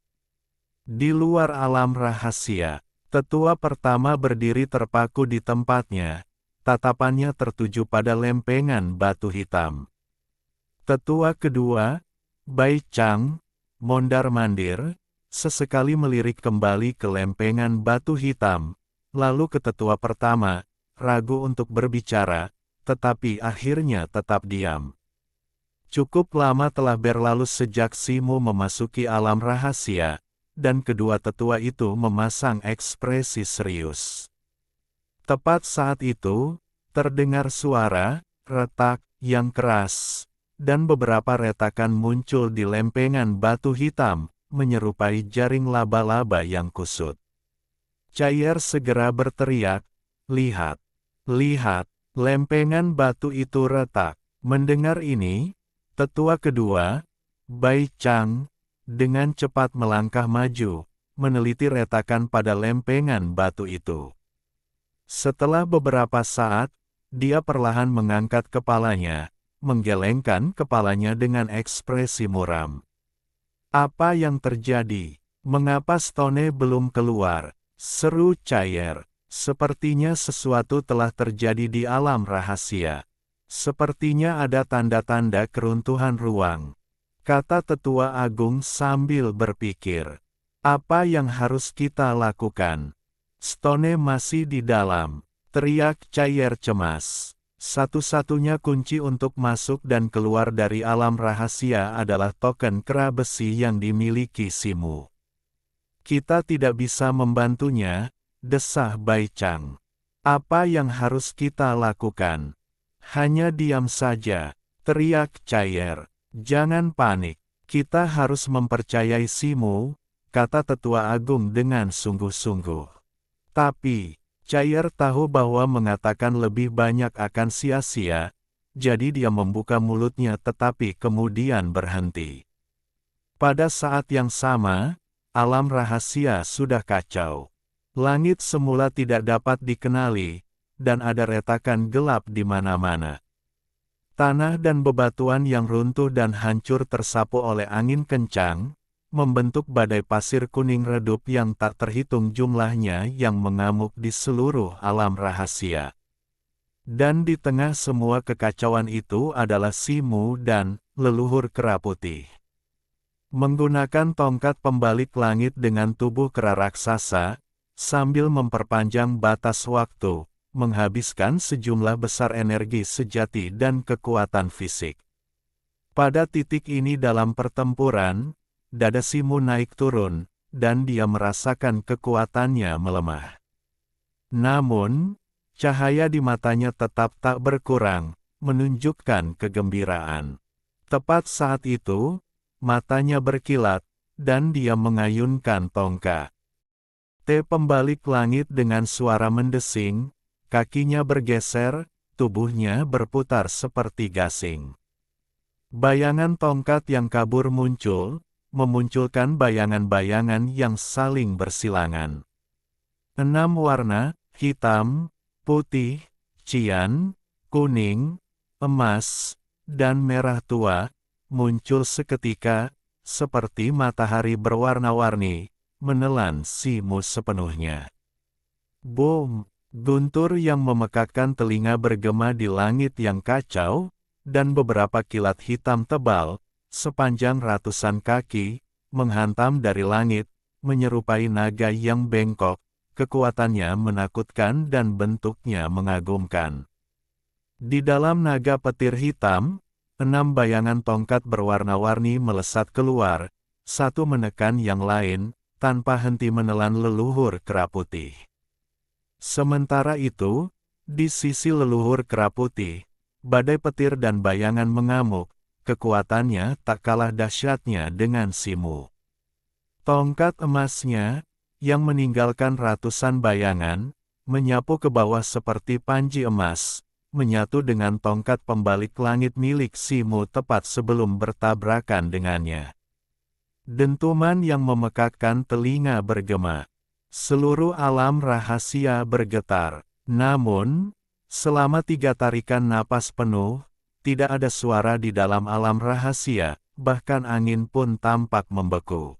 Di luar alam rahasia, tetua pertama berdiri terpaku di tempatnya, tatapannya tertuju pada lempengan batu hitam. Tetua kedua, Bai Chang, mondar-mandir, sesekali melirik kembali ke lempengan batu hitam, lalu ke tetua pertama, ragu untuk berbicara, tetapi akhirnya tetap diam. Cukup lama telah berlalu sejak Simo memasuki alam rahasia, dan kedua tetua itu memasang ekspresi serius. Tepat saat itu, terdengar suara, retak, yang keras, dan beberapa retakan muncul di lempengan batu hitam, menyerupai jaring laba-laba yang kusut. Cair segera berteriak, "Lihat! Lihat! Lempengan batu itu retak." Mendengar ini, tetua kedua, Bai Chang, dengan cepat melangkah maju, meneliti retakan pada lempengan batu itu. Setelah beberapa saat, dia perlahan mengangkat kepalanya, menggelengkan kepalanya dengan ekspresi muram. "Apa yang terjadi? Mengapa Stone belum keluar?" seru Cair. "Sepertinya sesuatu telah terjadi di alam rahasia. Sepertinya ada tanda-tanda keruntuhan ruang," kata tetua agung sambil berpikir. "Apa yang harus kita lakukan? Stone masih di dalam," teriak Cair cemas. "Satu-satunya kunci untuk masuk dan keluar dari alam rahasia adalah token kera besi yang dimiliki Simo. Kita tidak bisa membantunya," desah Bai Chang. "Apa yang harus kita lakukan?" "Hanya diam saja," teriak Cair. "Jangan panik. Kita harus mempercayai Simo," kata tetua agung dengan sungguh-sungguh. Tapi, Cair tahu bahwa mengatakan lebih banyak akan sia-sia, jadi dia membuka mulutnya tetapi kemudian berhenti. Pada saat yang sama, alam rahasia sudah kacau. Langit semula tidak dapat dikenali, dan ada retakan gelap di mana-mana. Tanah dan bebatuan yang runtuh dan hancur tersapu oleh angin kencang, membentuk badai pasir kuning redup yang tak terhitung jumlahnya yang mengamuk di seluruh alam rahasia. Dan di tengah semua kekacauan itu adalah Simo dan leluhur kera putih. Menggunakan tongkat pembalik langit dengan tubuh kera raksasa, sambil memperpanjang batas waktu, menghabiskan sejumlah besar energi sejati dan kekuatan fisik. Pada titik ini dalam pertempuran, dada Simo naik turun, dan dia merasakan kekuatannya melemah. Namun, cahaya di matanya tetap tak berkurang, menunjukkan kegembiraan. Tepat saat itu, matanya berkilat, dan dia mengayunkan tongkat. Pembalik langit dengan suara mendesing, kakinya bergeser, tubuhnya berputar seperti gasing. Bayangan tongkat yang kabur muncul, memunculkan bayangan-bayangan yang saling bersilangan. 6 warna, hitam, putih, cian, kuning, emas, dan merah tua, muncul seketika, seperti matahari berwarna-warni, menelan Simu sepenuhnya. Boom! Guntur yang memekakkan telinga bergema di langit yang kacau, dan beberapa kilat hitam tebal, sepanjang ratusan kaki, menghantam dari langit, menyerupai naga yang bengkok, kekuatannya menakutkan dan bentuknya mengagumkan. Di dalam naga petir hitam, 6 bayangan tongkat berwarna-warni melesat keluar, satu menekan yang lain, tanpa henti menelan leluhur kera putih. Sementara itu, di sisi leluhur kera putih, badai petir dan bayangan mengamuk, kekuatannya tak kalah dahsyatnya dengan Simu. Tongkat emasnya, yang meninggalkan ratusan bayangan, menyapu ke bawah seperti panji emas, menyatu dengan tongkat pembalik langit milik Simu tepat sebelum bertabrakan dengannya. Dentuman yang memekakkan telinga bergema. Seluruh alam rahasia bergetar. Namun, selama 3 tarikan napas penuh, tidak ada suara di dalam alam rahasia, bahkan angin pun tampak membeku.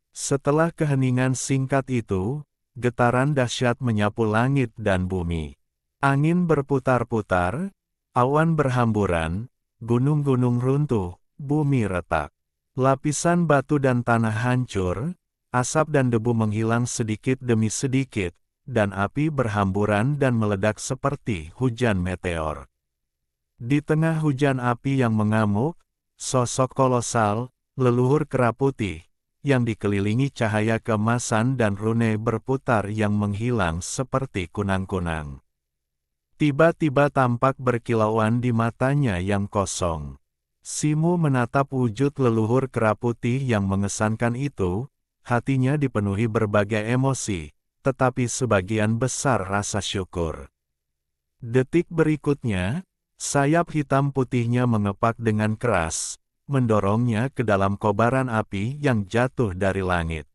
Setelah keheningan singkat itu, getaran dahsyat menyapu langit dan bumi. Angin berputar-putar, awan berhamburan, gunung-gunung runtuh, bumi retak. Lapisan batu dan tanah hancur, asap dan debu menghilang sedikit demi sedikit, dan api berhamburan dan meledak seperti hujan meteor. Di tengah hujan api yang mengamuk, sosok kolosal, leluhur kera putih, yang dikelilingi cahaya keemasan dan rune berputar yang menghilang seperti kunang-kunang. Tiba-tiba tampak berkilauan di matanya yang kosong. Simu menatap wujud leluhur kera putih yang mengesankan itu, hatinya dipenuhi berbagai emosi, tetapi sebagian besar rasa syukur. Detik berikutnya, sayap hitam putihnya mengepak dengan keras, mendorongnya ke dalam kobaran api yang jatuh dari langit.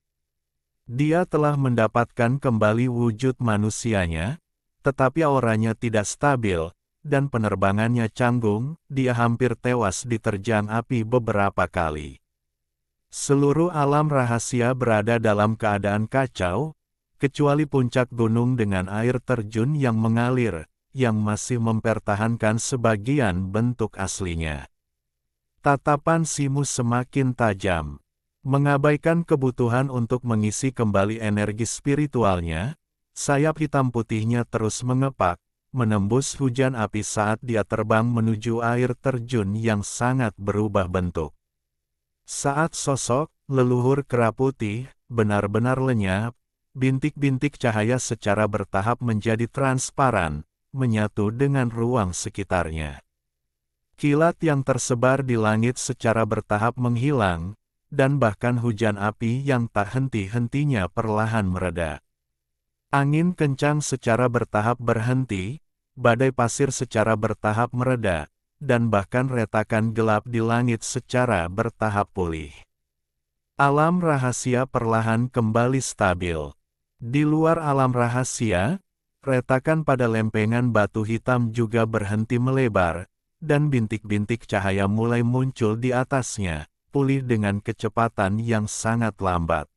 Dia telah mendapatkan kembali wujud manusianya, tetapi auranya tidak stabil, dan penerbangannya canggung, dia hampir tewas diterjang api beberapa kali. Seluruh alam rahasia berada dalam keadaan kacau, kecuali puncak gunung dengan air terjun yang mengalir, yang masih mempertahankan sebagian bentuk aslinya. Tatapan Simu semakin tajam. Mengabaikan kebutuhan untuk mengisi kembali energi spiritualnya, sayap hitam putihnya terus mengepak, menembus hujan api saat dia terbang menuju air terjun yang sangat berubah bentuk. Saat sosok leluhur kera putih benar-benar lenyap, bintik-bintik cahaya secara bertahap menjadi transparan, menyatu dengan ruang sekitarnya. Kilat yang tersebar di langit secara bertahap menghilang, dan bahkan hujan api yang tak henti-hentinya perlahan mereda. Angin kencang secara bertahap berhenti, badai pasir secara bertahap mereda, dan bahkan retakan gelap di langit secara bertahap pulih. Alam rahasia perlahan kembali stabil. Di luar alam rahasia, retakan pada lempengan batu hitam juga berhenti melebar, dan bintik-bintik cahaya mulai muncul di atasnya, pulih dengan kecepatan yang sangat lambat.